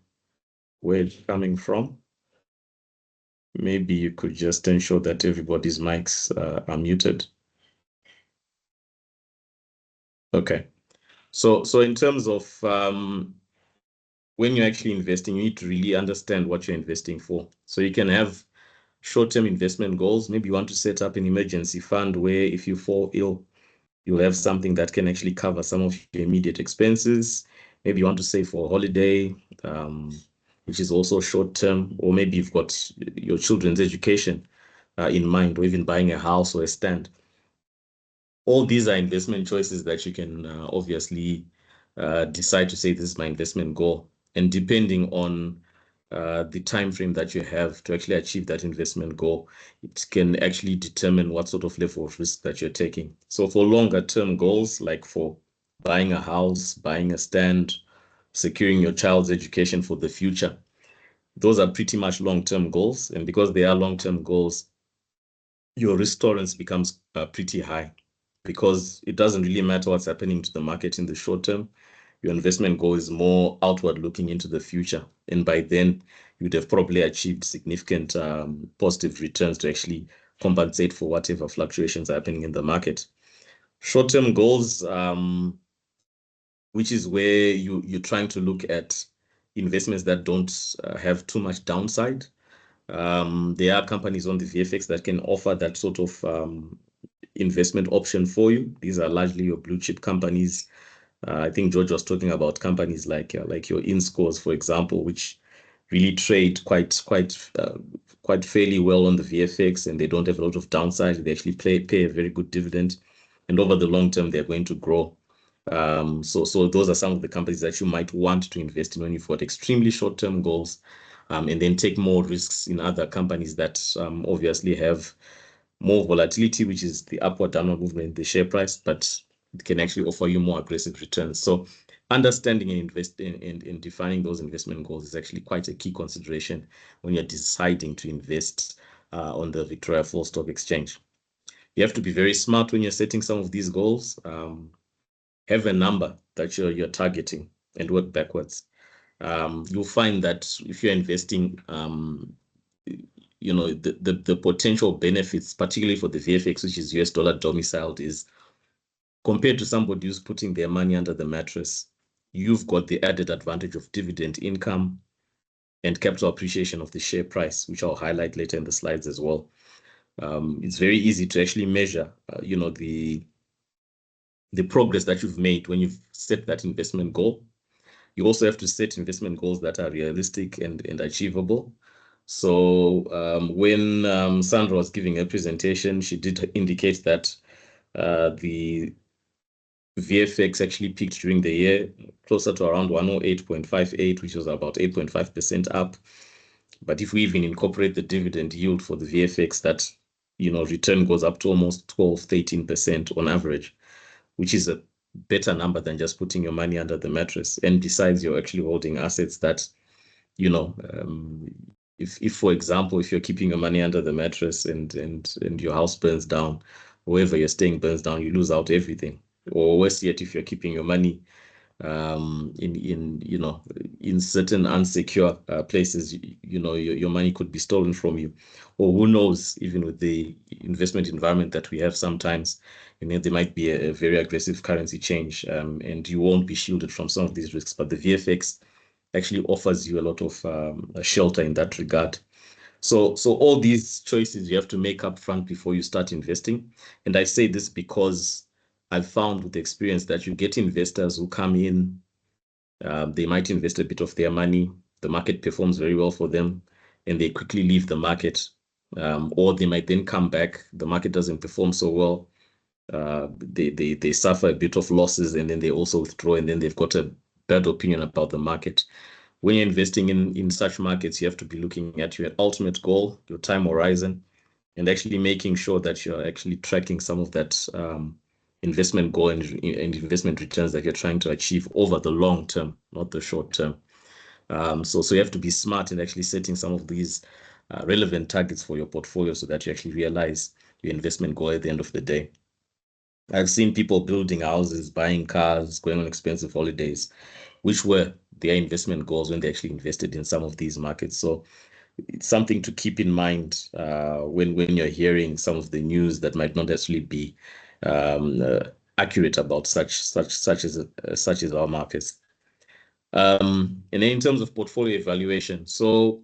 where it's coming from. Maybe you could just ensure that everybody's mics are muted. Okay. So in terms of when you're actually investing, you need to really understand what you're investing for. So you can have short-term investment goals. Maybe you want to set up an emergency fund where if you fall ill, you'll have something that can actually cover some of your immediate expenses. Maybe you want to save for a holiday, which is also short-term, or maybe you've got your children's education in mind, or even buying a house or a stand. All these are investment choices that you can obviously decide to say, this is my investment goal. And depending on the time frame that you have to actually achieve that investment goal, it can actually determine what sort of level of risk that you're taking. So for longer term goals, like for buying a house, buying a stand, securing your child's education for the future, those are pretty much long-term goals. And because they are long-term goals, your risk tolerance becomes pretty high, because it doesn't really matter what's happening to the market in the short term. Your investment goal is more outward looking into the future. And by then, you'd have probably achieved significant positive returns to actually compensate for whatever fluctuations are happening in the market. Short-term goals, which is where you're trying to look at investments that don't have too much downside. There are companies on the VFX that can offer that sort of investment option for you. These are largely your blue chip companies. I think George was talking about companies like your InScores, for example, which really trade quite fairly well on the VFX, and they don't have a lot of downside. They actually pay a very good dividend, and over the long term, they're going to grow. So those are some of the companies that you might want to invest in when you've got extremely short-term goals, and then take more risks in other companies that obviously have more volatility, which is the upward downward movement in the share price, but it can actually offer you more aggressive returns. So understanding and investing in defining those investment goals is actually quite a key consideration when you're deciding to invest on the Victoria Falls Stock Exchange. You have to be very smart when you're setting some of these goals. Have a number that you're targeting and work backwards. you'll find that if you're investing, you know, the potential benefits, particularly for the VFX, which is US dollar domiciled, is compared to somebody who's putting their money under the mattress, you've got the added advantage of dividend income and capital appreciation of the share price, which I'll highlight later in the slides as well. It's very easy to actually measure, you know, the progress that you've made when you've set that investment goal. You also have to set investment goals that are realistic and achievable. So when Sandra was giving her presentation, she did indicate that the VFX actually peaked during the year closer to around 108.58, which was about 8.5% up. But if we even incorporate the dividend yield for the VFX, that, you know, return goes up to almost 12-13% on average, which is a better number than just putting your money under the mattress. And besides, you're actually holding assets that, you know, if for example, if you're keeping your money under the mattress and your house burns down, wherever you're staying burns down, you lose out everything. Or worse yet, if you're keeping your money in you know, in certain unsecure places, you know, your money could be stolen from you, or who knows, even with the investment environment that we have sometimes, you know, there might be a very aggressive currency change, and you won't be shielded from some of these risks. But the VFX actually offers you a lot of shelter in that regard. So all these choices you have to make up front before you start investing. And I say this because I've found with experience that you get investors who come in, they might invest a bit of their money, the market performs very well for them, and they quickly leave the market, or they might then come back, the market doesn't perform so well, they suffer a bit of losses, and then they also withdraw, and then they've got a bad opinion about the market. When you're investing in such markets, you have to be looking at your ultimate goal, your time horizon, and actually making sure that you're actually tracking some of that investment goal and investment returns that you're trying to achieve over the long term, not the short term. So you have to be smart in actually setting some of these relevant targets for your portfolio so that you actually realize your investment goal at the end of the day. I've seen people building houses, buying cars, going on expensive holidays, which were their investment goals when they actually invested in some of these markets. So it's something to keep in mind when you're hearing some of the news that might not necessarily be accurate about such as our markets. And then in terms of portfolio evaluation, so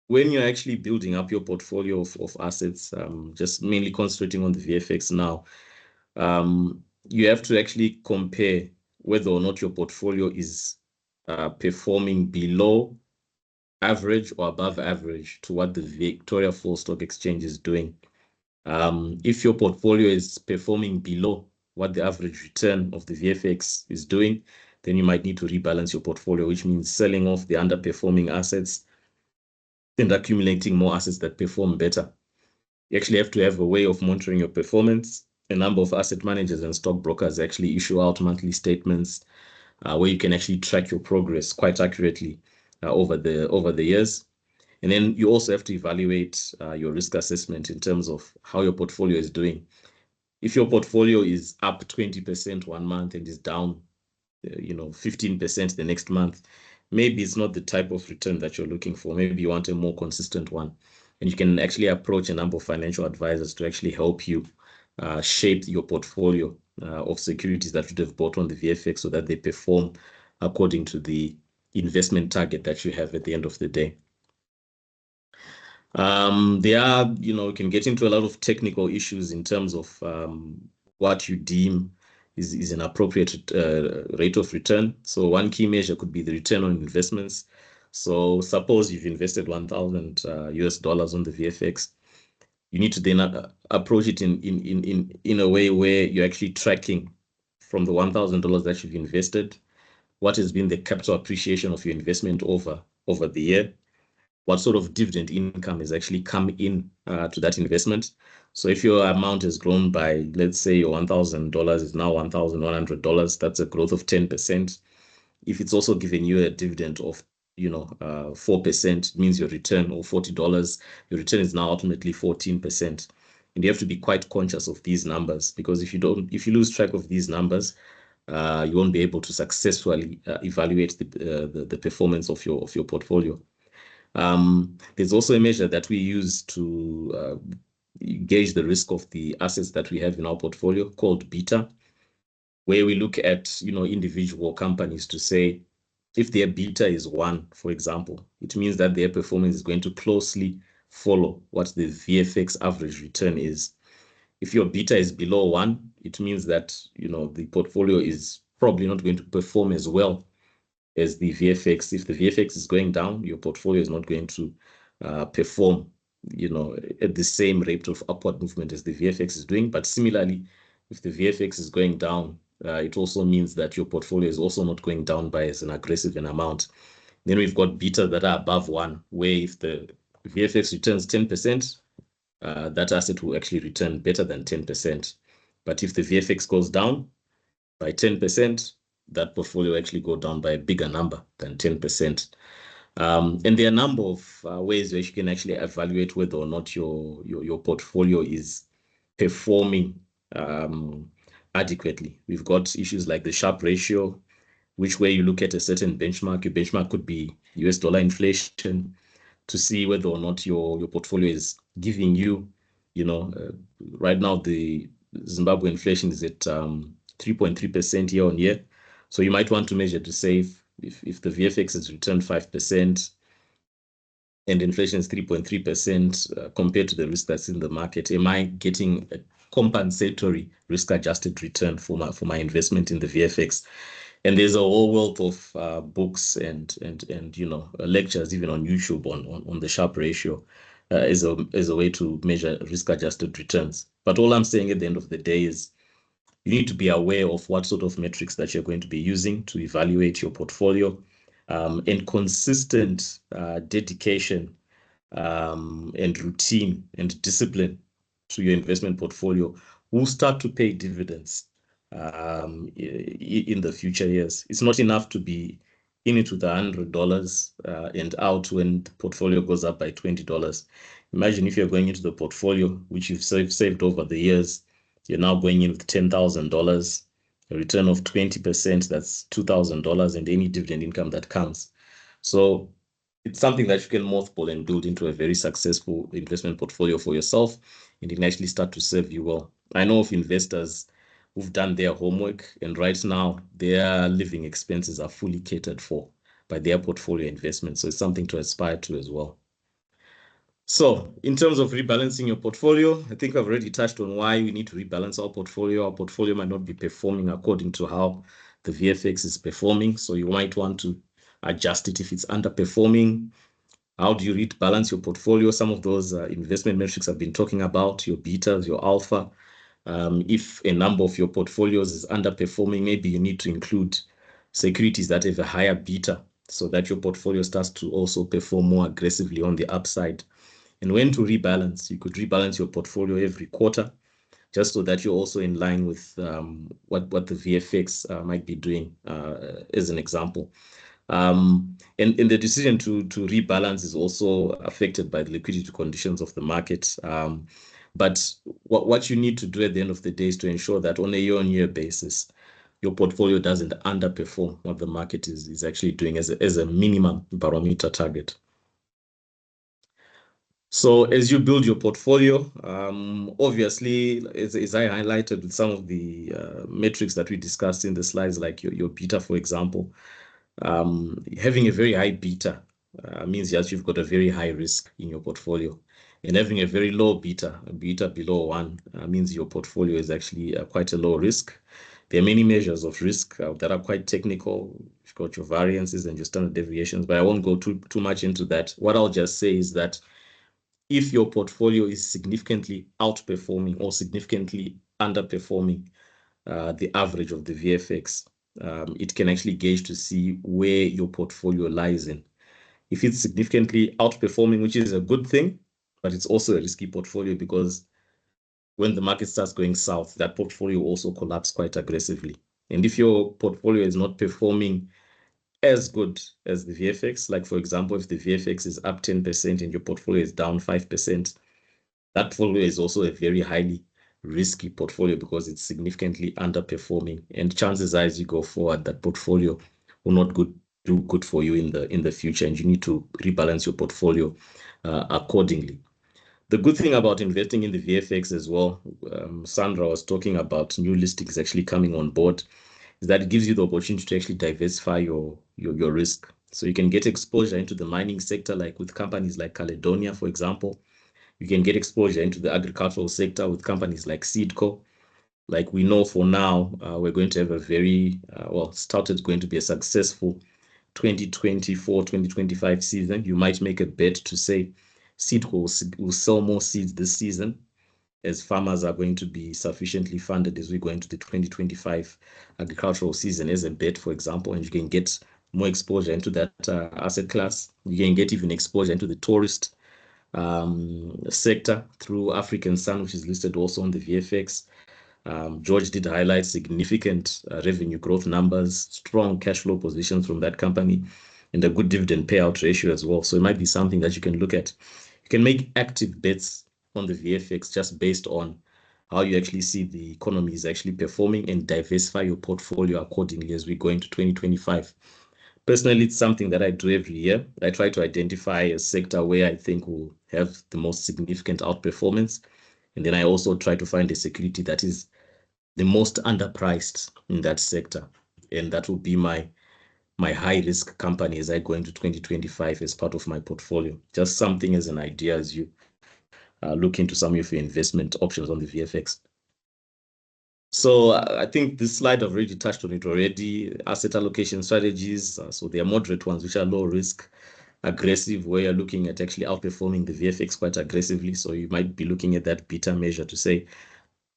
when you're actually building up your portfolio of assets, just mainly concentrating on the VFX now, you have to actually compare whether or not your portfolio is performing below average or above average to what the Victoria Falls Stock Exchange is doing. If your portfolio is performing below what the average return of the VFX is doing, then you might need to rebalance your portfolio, which means selling off the underperforming assets and accumulating more assets that perform better. You actually have to have a way of monitoring your performance. A number of asset managers and stockbrokers actually issue out monthly statements where you can actually track your progress quite accurately over the years. And then you also have to evaluate your risk assessment in terms of how your portfolio is doing. If your portfolio is up 20% one month and is down, 15% the next month, maybe it's not the type of return that you're looking for. Maybe you want a more consistent one. And you can actually approach a number of financial advisors to actually help you shape your portfolio of securities that you have bought on the VFX so that they perform according to the investment target that you have at the end of the day. There are, you can get into a lot of technical issues in terms of what you deem is an appropriate rate of return. So one key measure could be the return on investments. So suppose you've invested $1,000 US dollars on the VFX. You need to then approach it in a way where you're actually tracking from the $1,000 that you've invested, what has been the capital appreciation of your investment over the year, what sort of dividend income has actually come in to that investment. So if your amount has grown by, let's say your $1,000 is now $1,100, that's a growth of 10%. If it's also given you a dividend of 4%, means your return, or $40, your return is now ultimately 14%. And you have to be quite conscious of these numbers, because if you lose track of these numbers, you won't be able to successfully evaluate the performance of your portfolio. There's also a measure that we use to gauge the risk of the assets that we have in our portfolio called beta, where we look at individual companies to say if their beta is 1, for example, it means that their performance is going to closely follow what the VFX average return is. If your beta is below 1, it means that the portfolio is probably not going to perform as well as the VFX. If the VFX is going down, your portfolio is not going to perform at the same rate of upward movement as the VFX is doing. But similarly, if the VFX is going down, it also means that your portfolio is also not going down by as an aggressive an amount. Then we've got beta that are above 1, where if the VFX returns 10%, that asset will actually return better than 10%. But if the VFX goes down by 10%, that portfolio actually go down by a bigger number than 10%. And there are a number of ways where you can actually evaluate whether or not your portfolio is performing adequately. We've got issues like the Sharpe ratio, which where you look at a certain benchmark. Your benchmark could be US dollar inflation, to see whether or not your portfolio is giving you, right now the Zimbabwe inflation is at 3.3% year on year. So you might want to measure to say if the VFX has returned 5% and inflation is 3.3% compared to the risk that's in the market, am I getting a compensatory risk-adjusted return for my investment in the VFX? And there's a whole wealth of books and lectures even on YouTube on the Sharpe ratio as a way to measure risk-adjusted returns. But all I'm saying at the end of the day is you need to be aware of what sort of metrics that you're going to be using to evaluate your portfolio, and consistent dedication and routine and discipline to your investment portfolio will start to pay dividends in the future years. It's not enough to be in it with $100 and out when the portfolio goes up by $20. Imagine if you're going into the portfolio, which you've saved over the years, you're now going in with $10,000, a return of 20%, that's $2,000, and any dividend income that comes. So it's something that you can mothball and build into a very successful investment portfolio for yourself, and it can actually start to serve you well. I know of investors who've done their homework, and right now their living expenses are fully catered for by their portfolio investment. So it's something to aspire to as well. So in terms of rebalancing your portfolio, I think I've already touched on why we need to rebalance our portfolio. Our portfolio might not be performing according to how the VFX is performing. So you might want to adjust it if it's underperforming. How do you rebalance your portfolio? Some of those investment metrics I've been talking about, your betas, your alpha. If a number of your portfolios is underperforming, maybe you need to include securities that have a higher beta so that your portfolio starts to also perform more aggressively on the upside. And when to rebalance, you could rebalance your portfolio every quarter, just so that you're also in line with what the VFX might be doing, as an example. And the decision to rebalance is also affected by the liquidity conditions of the market. But what you need to do at the end of the day is to ensure that on a year-on-year basis, your portfolio doesn't underperform what the market is actually doing as a minimum barometer target. So as you build your portfolio, obviously, as I highlighted with some of the metrics that we discussed in the slides, like your beta, for example, having a very high beta means that you've got a very high risk in your portfolio. And having a very low beta, a beta below 1, means your portfolio is actually quite a low risk. There are many measures of risk that are quite technical. You've got your variances and your standard deviations, but I won't go too much into that. What I'll just say is that if your portfolio is significantly outperforming or significantly underperforming the average of the VFX, it can actually gauge to see where your portfolio lies in. If it's significantly outperforming, which is a good thing, but it's also a risky portfolio because when the market starts going south, that portfolio also collapses quite aggressively. And if your portfolio is not performing as good as the VFX, like for example, if the VFX is up 10% and your portfolio is down 5%, that portfolio is also a very highly risky portfolio because it's significantly underperforming, and chances are as you go forward that portfolio will not do good for you in the future, and you need to rebalance your portfolio accordingly. The good thing about investing in the VFX as well, Sandra was talking about new listings actually coming on board, is that it gives you the opportunity to actually diversify your risk. So you can get exposure into the mining sector, like with companies like Caledonia, for example. You can get exposure into the agricultural sector with companies like Seedco. Like we know for now, we're going to have a very, started going to be a successful 2024-2025 season. You might make a bet to say Seedco will sell more seeds this season, as farmers are going to be sufficiently funded as we go into the 2025 agricultural season as a bet, for example, and you can get more exposure into that asset class. You can get even exposure into the tourist sector through African Sun, which is listed also on the VFX. George did highlight significant revenue growth numbers, strong cash flow positions from that company, and a good dividend payout ratio as well. So it might be something that you can look at. You can make active bets on the VFX just based on how you actually see the economy is actually performing, and diversify your portfolio accordingly as we go into 2025. Personally, it's something that I do every year. I try to identify a sector where I think will have the most significant outperformance. And then I also try to find a security that is the most underpriced in that sector. And that will be my high risk company as I go into 2025 as part of my portfolio. Just something as an idea as you look into some of your investment options on the VFX. So I think this slide I've already touched on it already. Asset allocation strategies. So there are moderate ones, which are low risk, aggressive, where you're looking at actually outperforming the VFX quite aggressively. So you might be looking at that beta measure to say,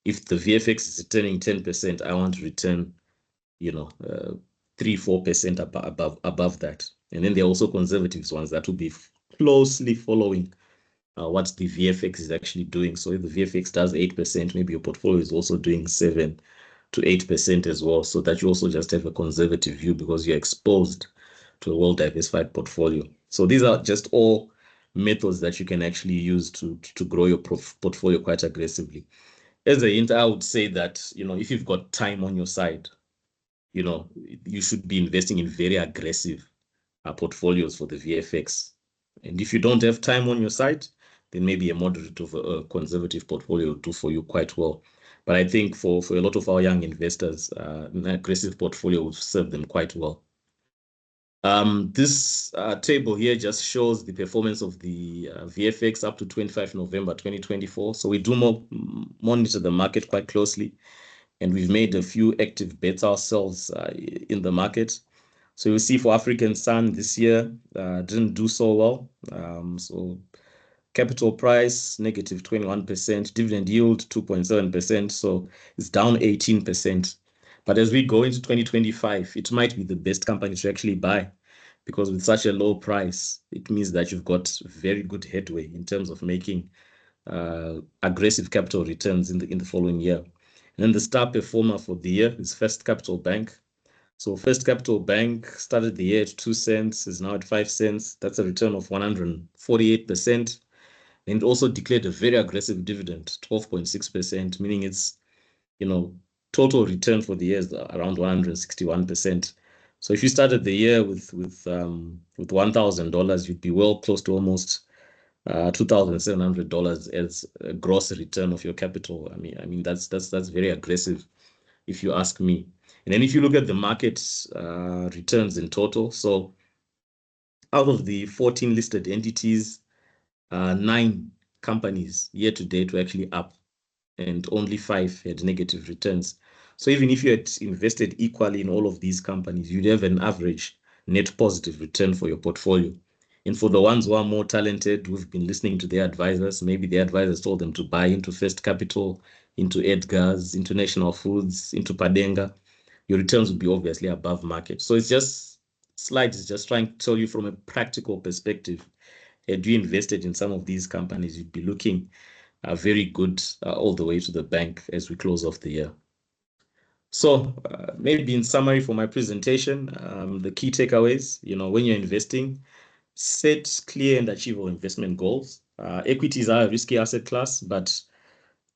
if the VFX is returning 10%, I want to return, 3-4% above that. And then there are also conservative ones that will be closely following what the VFX is actually doing. So if the VFX does 8%, maybe your portfolio is also doing 7 to 8% as well, so that you also just have a conservative view because you're exposed to a well-diversified portfolio. So these are just all methods that you can actually use to grow your portfolio quite aggressively. As a hint, I would say that, if you've got time on your side, you should be investing in very aggressive portfolios for the VFX. And if you don't have time on your side, then maybe a moderate of a conservative portfolio will do for you quite well. But I think for a lot of our young investors, an aggressive portfolio will serve them quite well. This table here just shows the performance of the VFX up to 25 November 2024. So we do monitor the market quite closely, and we've made a few active bets ourselves in the market. So you see for African Sun this year, didn't do so well. So capital price, negative 21%, dividend yield, 2.7%. So it's down 18%. But as we go into 2025, it might be the best company to actually buy, because with such a low price, it means that you've got very good headway in terms of making aggressive capital returns in the following year. And then the star performer for the year is First Capital Bank. So First Capital Bank started the year at 2 cents, is now at 5 cents. That's a return of 148%. And it also declared a very aggressive dividend, 12.6%, meaning it's, total return for the year is around 161%. So if you started the year with $1,000, you'd be well close to almost $2,700 as a gross return of your capital. I mean that's very aggressive, if you ask me. And then if you look at the market returns in total, so out of the 14 listed entities, 9 companies year to date were actually up, and only 5 had negative returns. So even if you had invested equally in all of these companies, you'd have an average net positive return for your portfolio. And for the ones who are more talented, who've been listening to their advisors, maybe the advisors told them to buy into First Capital, into Edgar's, into National Foods, into Padenga, your returns would be obviously above market. So slide is just trying to tell you from a practical perspective, had you invested in some of these companies, you'd be looking very good all the way to the bank as we close off the year. So maybe in summary for my presentation, the key takeaways, when you're investing, set clear and achievable investment goals. Equities are a risky asset class, but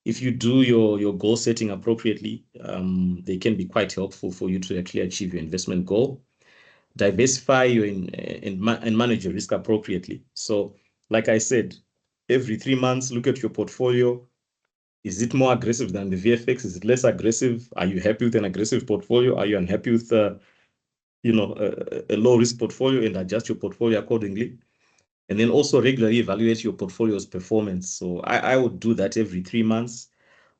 if you do your goal setting appropriately, they can be quite helpful for you to actually achieve your investment goal. Diversify your and manage your risk appropriately. So, like I said, every 3 months, look at your portfolio. Is it more aggressive than the VFX? Is it less aggressive? Are you happy with an aggressive portfolio? Are you unhappy with a low risk portfolio, and adjust your portfolio accordingly? And then also regularly evaluate your portfolio's performance. So I would do that every 3 months.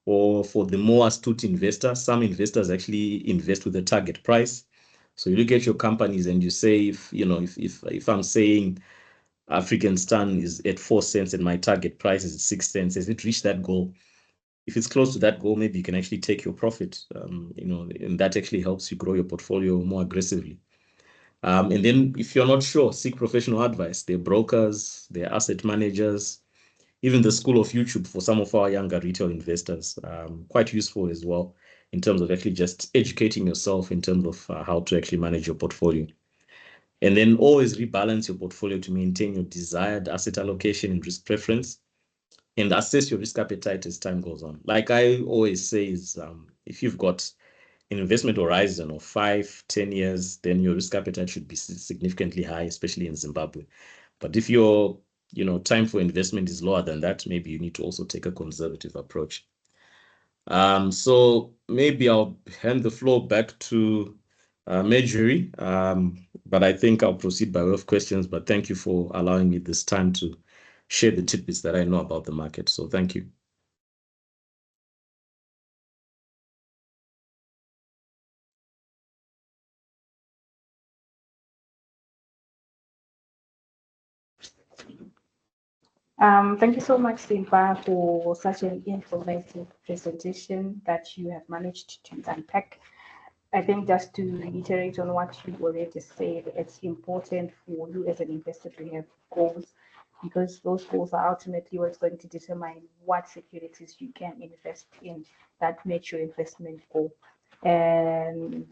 Or for the more astute investor, some investors actually invest with a target price. So you look at your companies and you say, if I'm saying African Stan is at 4 cents and my target price is at 6 cents, has it reached that goal? If it's close to that goal, maybe you can actually take your profit, and that actually helps you grow your portfolio more aggressively. And then if you're not sure, seek professional advice. There are brokers, there are asset managers, even the School of YouTube for some of our younger retail investors, quite useful as well in terms of actually just educating yourself in terms of how to actually manage your portfolio. And then always rebalance your portfolio to maintain your desired asset allocation and risk preference, and assess your risk appetite as time goes on. Like I always say is, if you've got an investment horizon of 5-10 years, then your risk appetite should be significantly high, especially in Zimbabwe. But if your time for investment is lower than that, maybe you need to also take a conservative approach. So maybe I'll hand the floor back to Marjorie, but I think I'll proceed by way of questions. But thank you for allowing me this time to share the tidbits that I know about the market. So thank you. Thank you so much, Simba, for such an informative presentation that you have managed to unpack. I think just to reiterate on what you already said, it's important for you as an investor to have goals, because those goals are ultimately what's going to determine what securities you can invest in that match your investment goal. And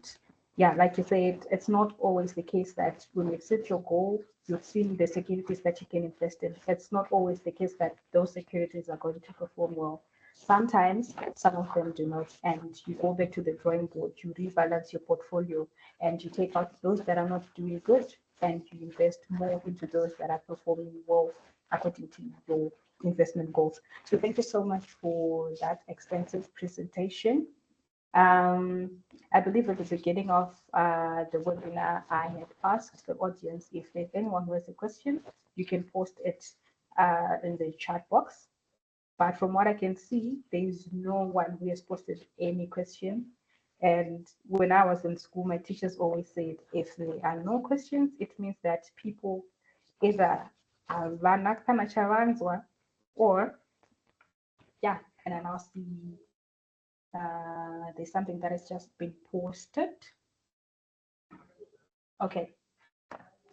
yeah, like you said, it's not always the case that when you set your goal, you've seen the securities that you can invest in. It's not always the case that those securities are going to perform well. Sometimes some of them do not, and you go back to the drawing board, you rebalance your portfolio, and you take out those that are not doing good, and you invest more into those that are performing well according to your investment goals. So thank you so much for that extensive presentation. I believe at the beginning of the webinar, I had asked the audience if there's anyone who has a question, you can post it in the chat box. But from what I can see, there is no one who has posted any question. And when I was in school, my teachers always said, if there are no questions, it means that people either or yeah, and I now see there's something that has just been posted. Okay.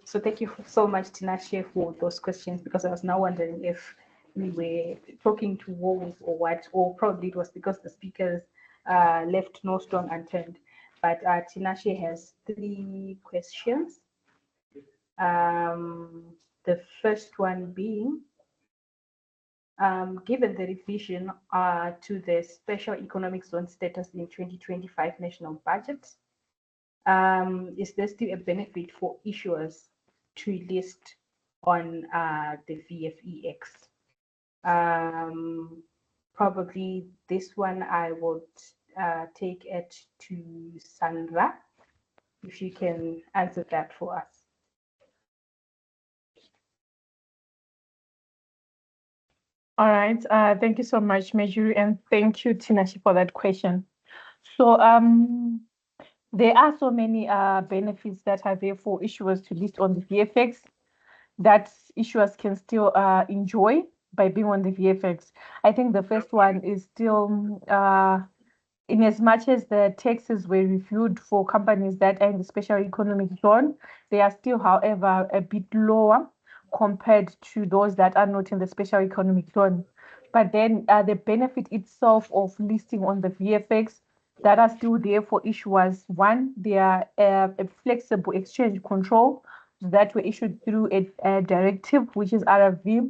So thank you so much, Tinashe, for those questions, because I was now wondering if we were talking to walls or what, or probably it was because the speakers left no stone unturned. But Tinashe has 3 questions. The first one being, given the revision to the special economic zone status in 2025 national budget, is there still a benefit for issuers to list on the VFEX? Probably this one I would take it to Sandra, if you can answer that for us. All right. Thank you so much, Marjorie, and thank you, Tinashe, for that question. So there are so many benefits that are there for issuers to list on the VFX that issuers can still enjoy by being on the VFX. I think the first one is still in as much as the taxes were reviewed for companies that are in the special economic zone, they are still, however, a bit lower compared to those that are not in the special economic zone. But then the benefit itself of listing on the VFX that are still there for issuers, one, they are a flexible exchange control that were issued through a directive, which is RRV.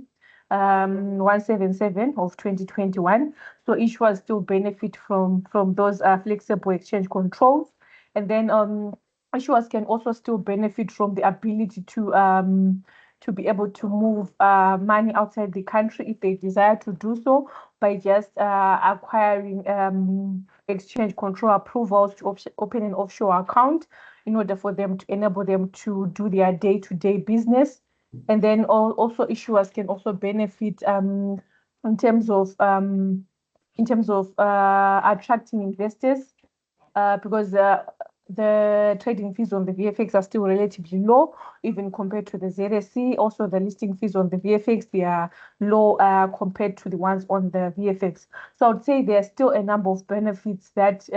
177 of 2021. So issuers still benefit from those flexible exchange controls. And then issuers can also still benefit from the ability to be able to move money outside the country if they desire to do so by just acquiring exchange control approvals to open an offshore account in order for them to enable them to do their day-to-day business. And then also issuers can also benefit in terms of attracting investors because the trading fees on the VFX are still relatively low, even compared to the ZSE. Also, the listing fees on the VFX, they are low compared to the ones on the VFX. So I would say there are still a number of benefits that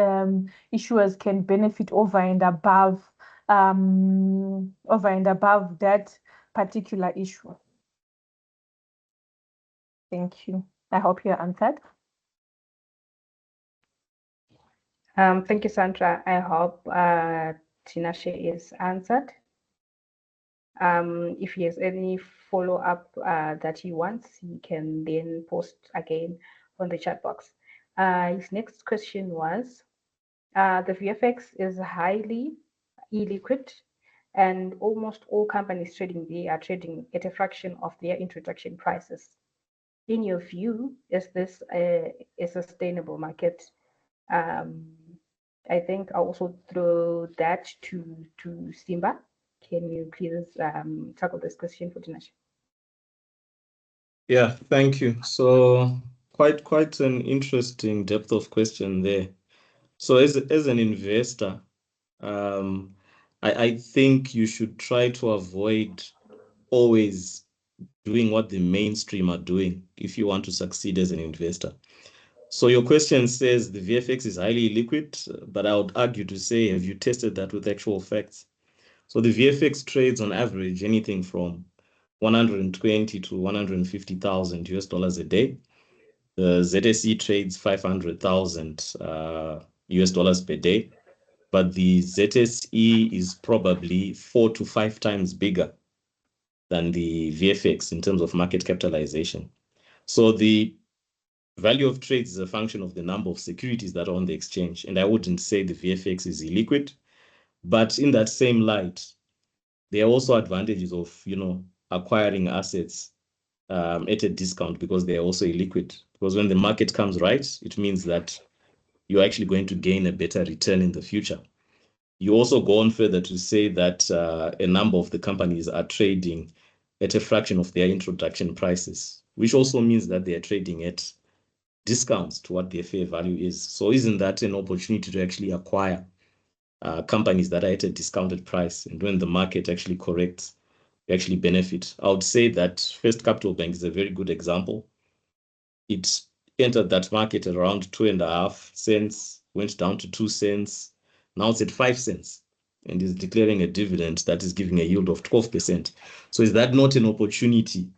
issuers can benefit over and above that particular issue. Thank you. I hope you answered. Thank you, Sandra. I hope Tinashe is answered. If he has any follow-up that he wants, he can then post again on the chat box. His next question was, the VFX is highly illiquid and almost all companies trading there are trading at a fraction of their introduction prices. In your view, is this a sustainable market? I think I'll also throw that to Simba. Can you please tackle this question for Tinashe? Yeah, thank you. So quite an interesting depth of question there. So as an investor, I think you should try to avoid always doing what the mainstream are doing if you want to succeed as an investor. So your question says the VFX is highly liquid, but I would argue to say, have you tested that with actual facts? So the VFX trades on average anything from 120 to 150,000 US dollars a day. The ZSE trades 500,000 US dollars per day, but the ZSE is probably 4 to 5 times bigger than the VFX in terms of market capitalization. So the value of trades is a function of the number of securities that are on the exchange. And I wouldn't say the VFX is illiquid, but in that same light, there are also advantages of, acquiring assets at a discount because they are also illiquid. Because when the market comes right, it means that you're actually going to gain a better return in the future. You also go on further to say that a number of the companies are trading at a fraction of their introduction prices, which also means that they are trading at discounts to what their fair value is. So isn't that an opportunity to actually acquire companies that are at a discounted price? And when the market actually corrects, you actually benefit. I would say that First Capital Bank is a very good example. It entered that market at around 2.5 cents, went down to 2 cents. Now it's at 5 cents and is declaring a dividend that is giving a yield of 12%. So is that not an opportunity?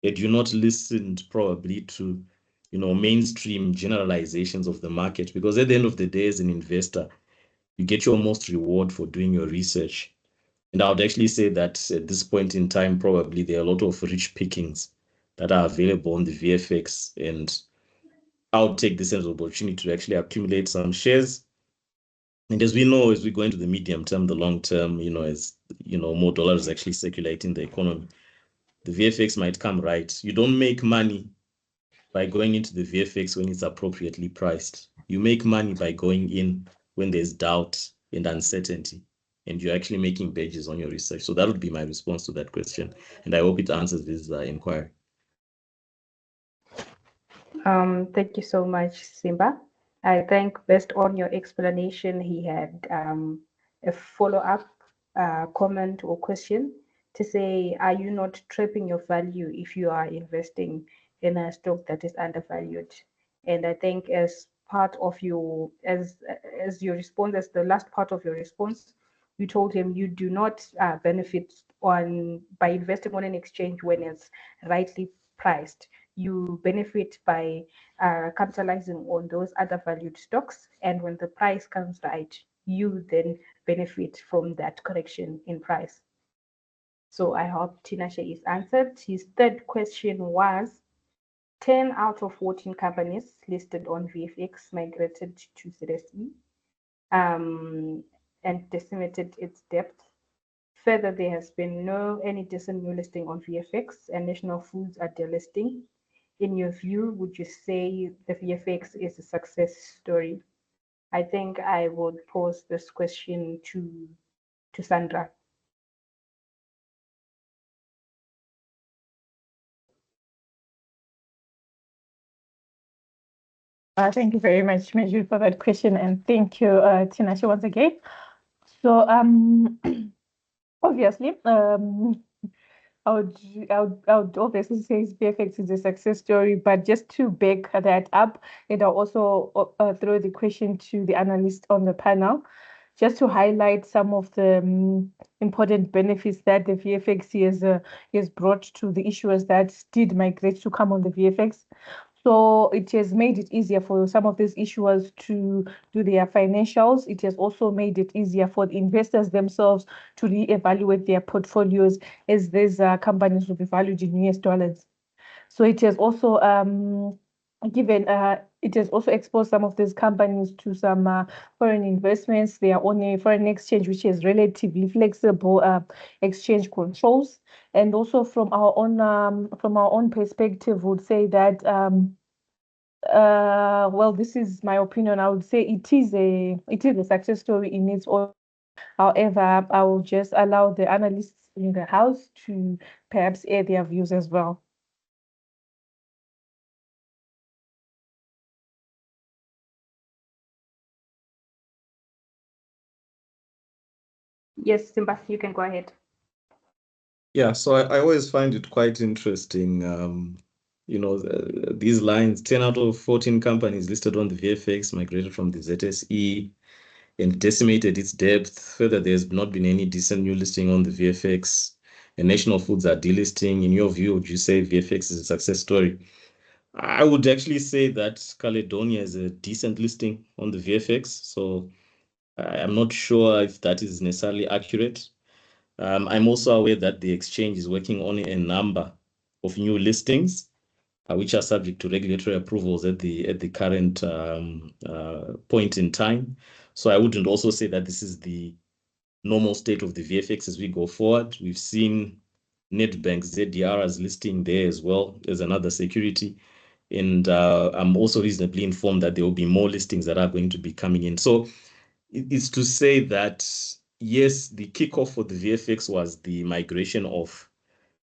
Had you not listened probably to mainstream generalizations of the market? Because at the end of the day, as an investor, you get your most reward for doing your research. And I would actually say that at this point in time, probably there are a lot of rich pickings that are available on the VFX. And I would take this as an opportunity to actually accumulate some shares. And as we know, as we go into the medium term, the long term, as more dollars actually circulate in the economy, the VFX might come right. You don't make money by going into the VFX when it's appropriately priced. You make money by going in when there's doubt and uncertainty, and you're actually making badges on your research. So that would be my response to that question. And I hope it answers this inquiry. Thank you so much, Simba. I think based on your explanation, he had a follow-up comment or question to say, are you not trapping your value if you are investing in a stock that is undervalued? And I think as part of your, as your response, as the last part of your response, you told him you do not benefit by investing on an exchange when it's rightly priced. You benefit by capitalizing on those undervalued stocks, and when the price comes right, you then benefit from that correction in price. So I hope Tinashe is answered. His third question was 10 out of 14 companies listed on VFX migrated to ZSE and decimated its depth. Further, there has been any decent new listing on VFX, and National Foods are delisting. In your view, would you say the VFX is a success story? I think I would pose this question to Sandra. Thank you very much, Meju, for that question, and thank you, Tinashe, once again. So, obviously, I would obviously say VFX is a success story, but just to back that up, and I'll also throw the question to the analyst on the panel, just to highlight some of the important benefits that the VFX has brought to the issuers that did migrate to come on the VFX. So it has made it easier for some of these issuers to do their financials. It has also made it easier for the investors themselves to reevaluate their portfolios as these companies will be valued in US dollars. So it has also it has also exposed some of these companies to some foreign investments. They are on a foreign exchange, which is relatively flexible exchange controls. And also from our own perspective, would say that well, this is my opinion. I would say it is a success story in its own. However, I will just allow the analysts in the house to perhaps air their views as well. Yes, Simba, you can go ahead. Yeah, so I always find it quite interesting. These lines, 10 out of 14 companies listed on the VFX migrated from the ZSE and decimated its depth. Further, there's not been any decent new listing on the VFX, and National Foods are delisting. In your view, would you say VFX is a success story? I would actually say that Caledonia is a decent listing on the VFX, so I'm not sure if that is necessarily accurate. I'm also aware that the exchange is working on a number of new listings, which are subject to regulatory approvals at the current point in time. So I wouldn't also say that this is the normal state of the VFX as we go forward. We've seen Nedbank ZDR as listing there as well as another security. And I'm also reasonably informed that there will be more listings that are going to be coming in. So it's to say that, yes, the kickoff for the VFX was the migration of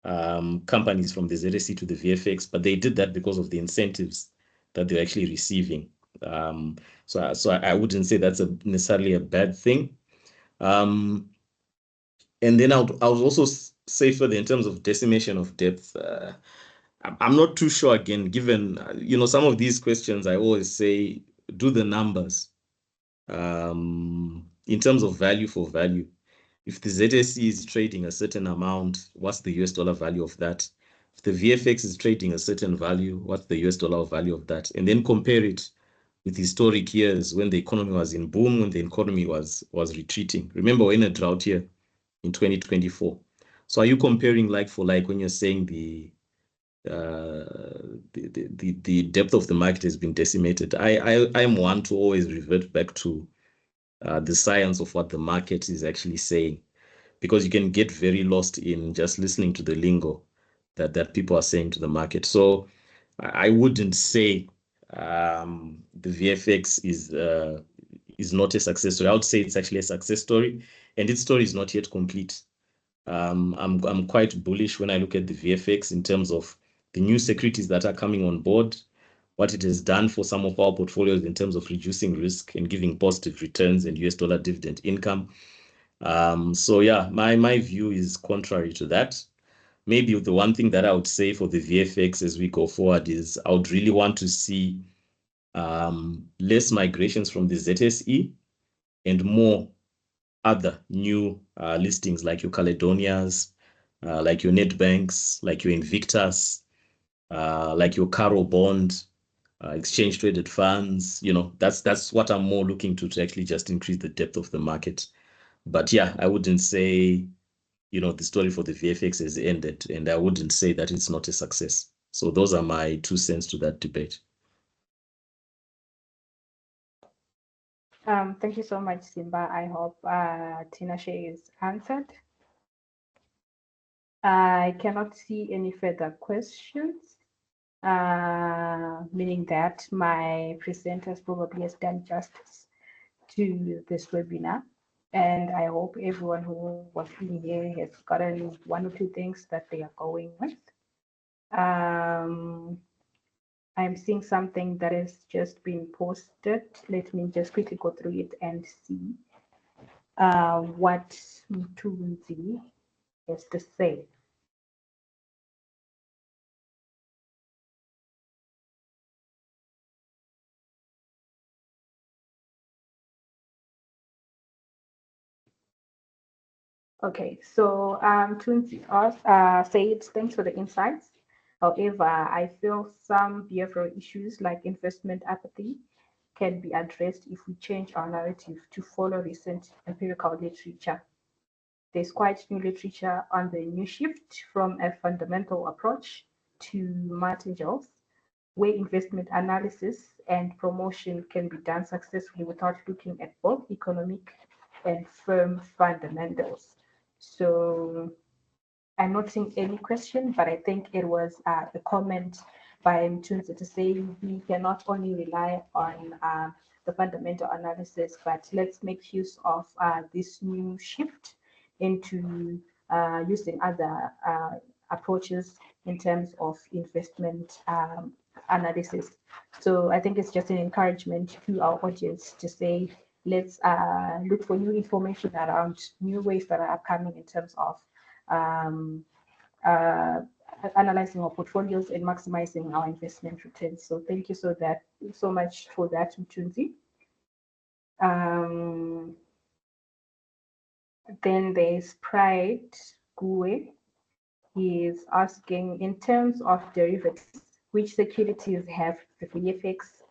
companies from the ZSE to the VFX, but they did that because of the incentives that they're actually receiving. So I wouldn't say that's necessarily a bad thing. And then I would also say further in terms of decimation of depth, I'm not too sure again, given, some of these questions, I always say, do the numbers in terms of value for value. If the ZSE is trading a certain amount, what's the US dollar value of that? If the VFX is trading a certain value, what's the US dollar value of that? And then compare it with historic years when the economy was in boom, when the economy was retreating. Remember, we're in a drought here in 2024. So are you comparing like for like when you're saying the depth of the market has been decimated? I'm one to always revert back to the science of what the market is actually saying, because you can get very lost in just listening to the lingo that people are saying to the market. So I wouldn't say the VFX is not a success story. I would say it's actually a success story, and its story is not yet complete. I'm quite bullish when I look at the VFX in terms of the new securities that are coming on board, what it has done for some of our portfolios in terms of reducing risk and giving positive returns and US dollar dividend income. So yeah, my view is contrary to that. Maybe the one thing that I would say for the VFX as we go forward is I would really want to see less migrations from the ZSE and more other new listings like your Caledonias, like your Nedbanks, like your Invictus, like your Caro Bond, exchange traded funds. That's what I'm more looking to actually just increase the depth of the market. But yeah, I wouldn't say the story for the VFX has ended, and I wouldn't say that it's not a success. So those are my 2 cents to that debate. Thank you so much, Simba. I hope Tinashe is answered. I cannot see any further questions, meaning that my presenters probably has done justice to this webinar. And I hope everyone who was in here has gotten 1 or 2 things that they are going with. I'm seeing something that has just been posted. Let me just quickly go through it and see what Mthunzi has to say. Okay, so Mthunzi said, thanks for the insights. However, I feel some behavioral issues like investment apathy can be addressed if we change our narrative to follow recent empirical literature. There's quite new literature on the new shift from a fundamental approach to martingales, where investment analysis and promotion can be done successfully without looking at both economic and firm fundamentals. So I'm not seeing any question, but I think it was a comment by Mthunzi to say we cannot only rely on the fundamental analysis, but let's make use of this new shift into using other approaches in terms of investment analysis. So I think it's just an encouragement to our audience to say, let's look for new information around new ways that are upcoming in terms of analyzing our portfolios and maximizing our investment returns. So thank you so much for that, Mthunzi. Then there's Pride Gue. He is asking, in terms of derivatives, which securities have the VFEX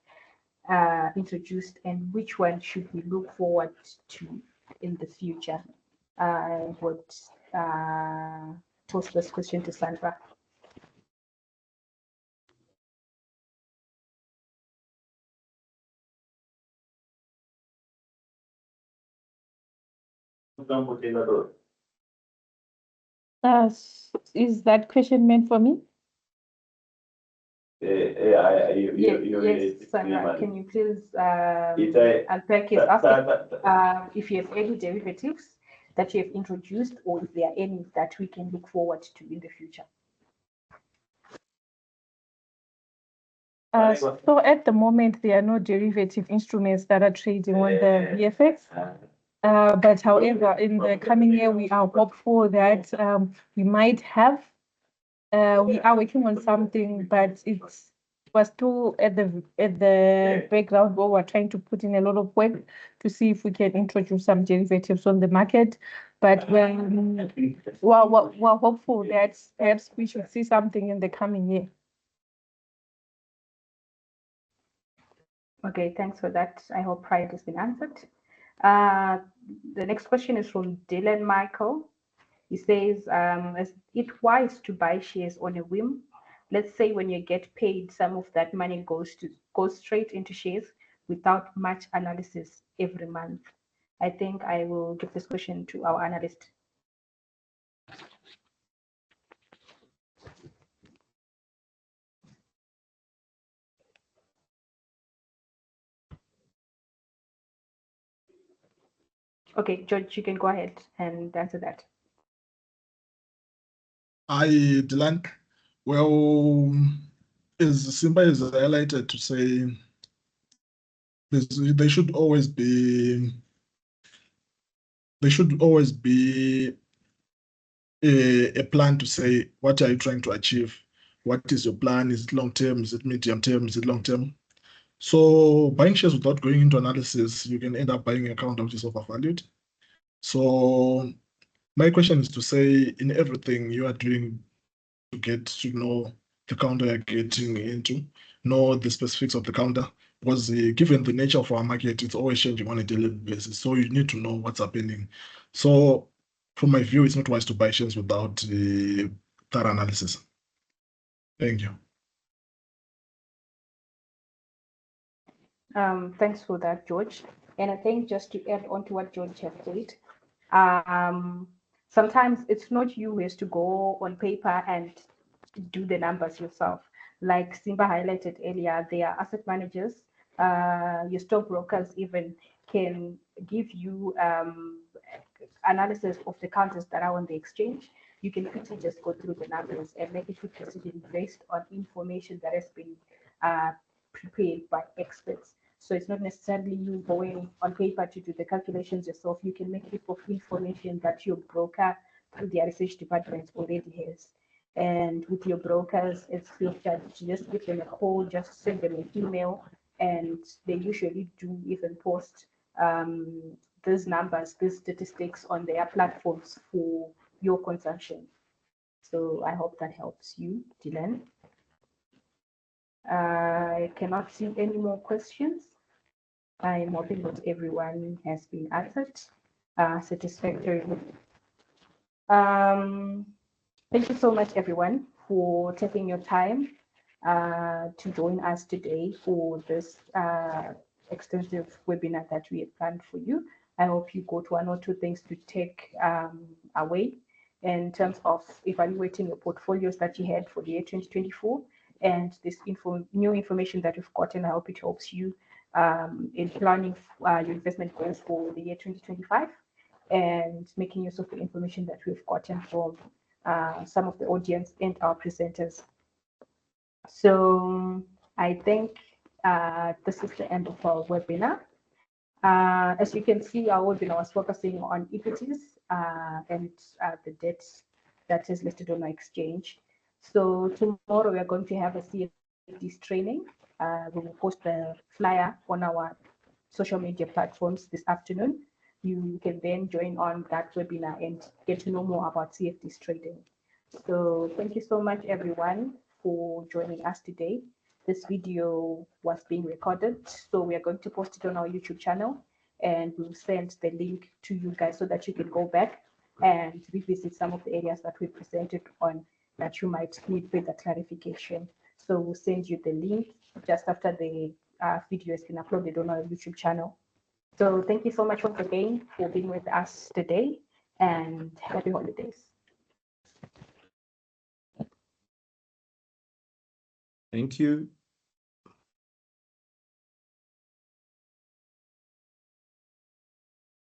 introduced and which one should we look forward to in the future? I would toss this question to Sandra. Is that question meant for me? Yes, Sandra, can you please unpack his asking if you have any derivatives that you have introduced or if there are any that we can look forward to in the future? So at the moment, there are no derivative instruments that are trading on the VFX. But however, in the coming year, we are hopeful that we might have. We are working on something, but it was still at the background where we're trying to put in a lot of work to see if we can introduce some derivatives on the market. But we're hopeful that perhaps we should see something in the coming year. Okay, thanks for that. I hope Pride has been answered. The next question is from Dylan Michael. He says, is it wise to buy shares on a whim? Let's say when you get paid, some of that money goes straight into shares without much analysis every month. I think I will give this question to our analyst. Okay, George, you can go ahead and answer that. Hi, Dylan. Well, as Simba is highlighted to say, there should always be a plan to say, what are you trying to achieve? What is your plan? Is it long term? Is it medium term? Is it long term? So buying shares without going into analysis, you can end up buying an account which is overvalued. So my question is to say, in everything you are doing to get to know the counter you're getting into, know the specifics of the counter, because given the nature of our market, it's always changing on a daily basis. So you need to know what's happening. So from my view, it's not wise to buy shares without thorough analysis. Thank you. Thanks for that, George. And I think just to add on to what George has said, sometimes it's not you who has to go on paper and do the numbers yourself. Like Simba highlighted earlier, there are asset managers, your stockbrokers even can give you analysis of the counters that are on the exchange. You can quickly just go through the numbers and make a quick decision based on information that has been prepared by experts. So it's not necessarily you going on paper to do the calculations yourself. You can make use of information that your broker through their research department already has. And with your brokers, it's free of charge. Just give them a call, just send them an email, and they usually do even post these numbers, these statistics on their platforms for your consumption. So I hope that helps you, Dylan. I cannot see any more questions. I'm hoping that everyone has been answered satisfactorily. Thank you so much, everyone, for taking your time to join us today for this extensive webinar that we have planned for you. I hope you got one or two things to take away in terms of evaluating your portfolios that you had for the year 2024 and this new information that we've gotten. I hope it helps you in planning your investment goals for the year 2025 and making use of the information that we've gotten from some of the audience and our presenters. So I think this is the end of our webinar. As you can see, our webinar was focusing on equities and the debt that is listed on our exchange. So tomorrow we are going to have a CFDs training. We will post the flyer on our social media platforms this afternoon. You can then join on that webinar and get to know more about CFDs trading. So thank you so much, everyone, for joining us today. This video was being recorded, so we are going to post it on our YouTube channel, and we'll send the link to you guys so that you can go back and revisit some of the areas that we presented on that you might need further clarification. So we'll send you the link just after the video has been uploaded on our YouTube channel. So thank you so much once again for being with us today, and happy holidays. Thank you.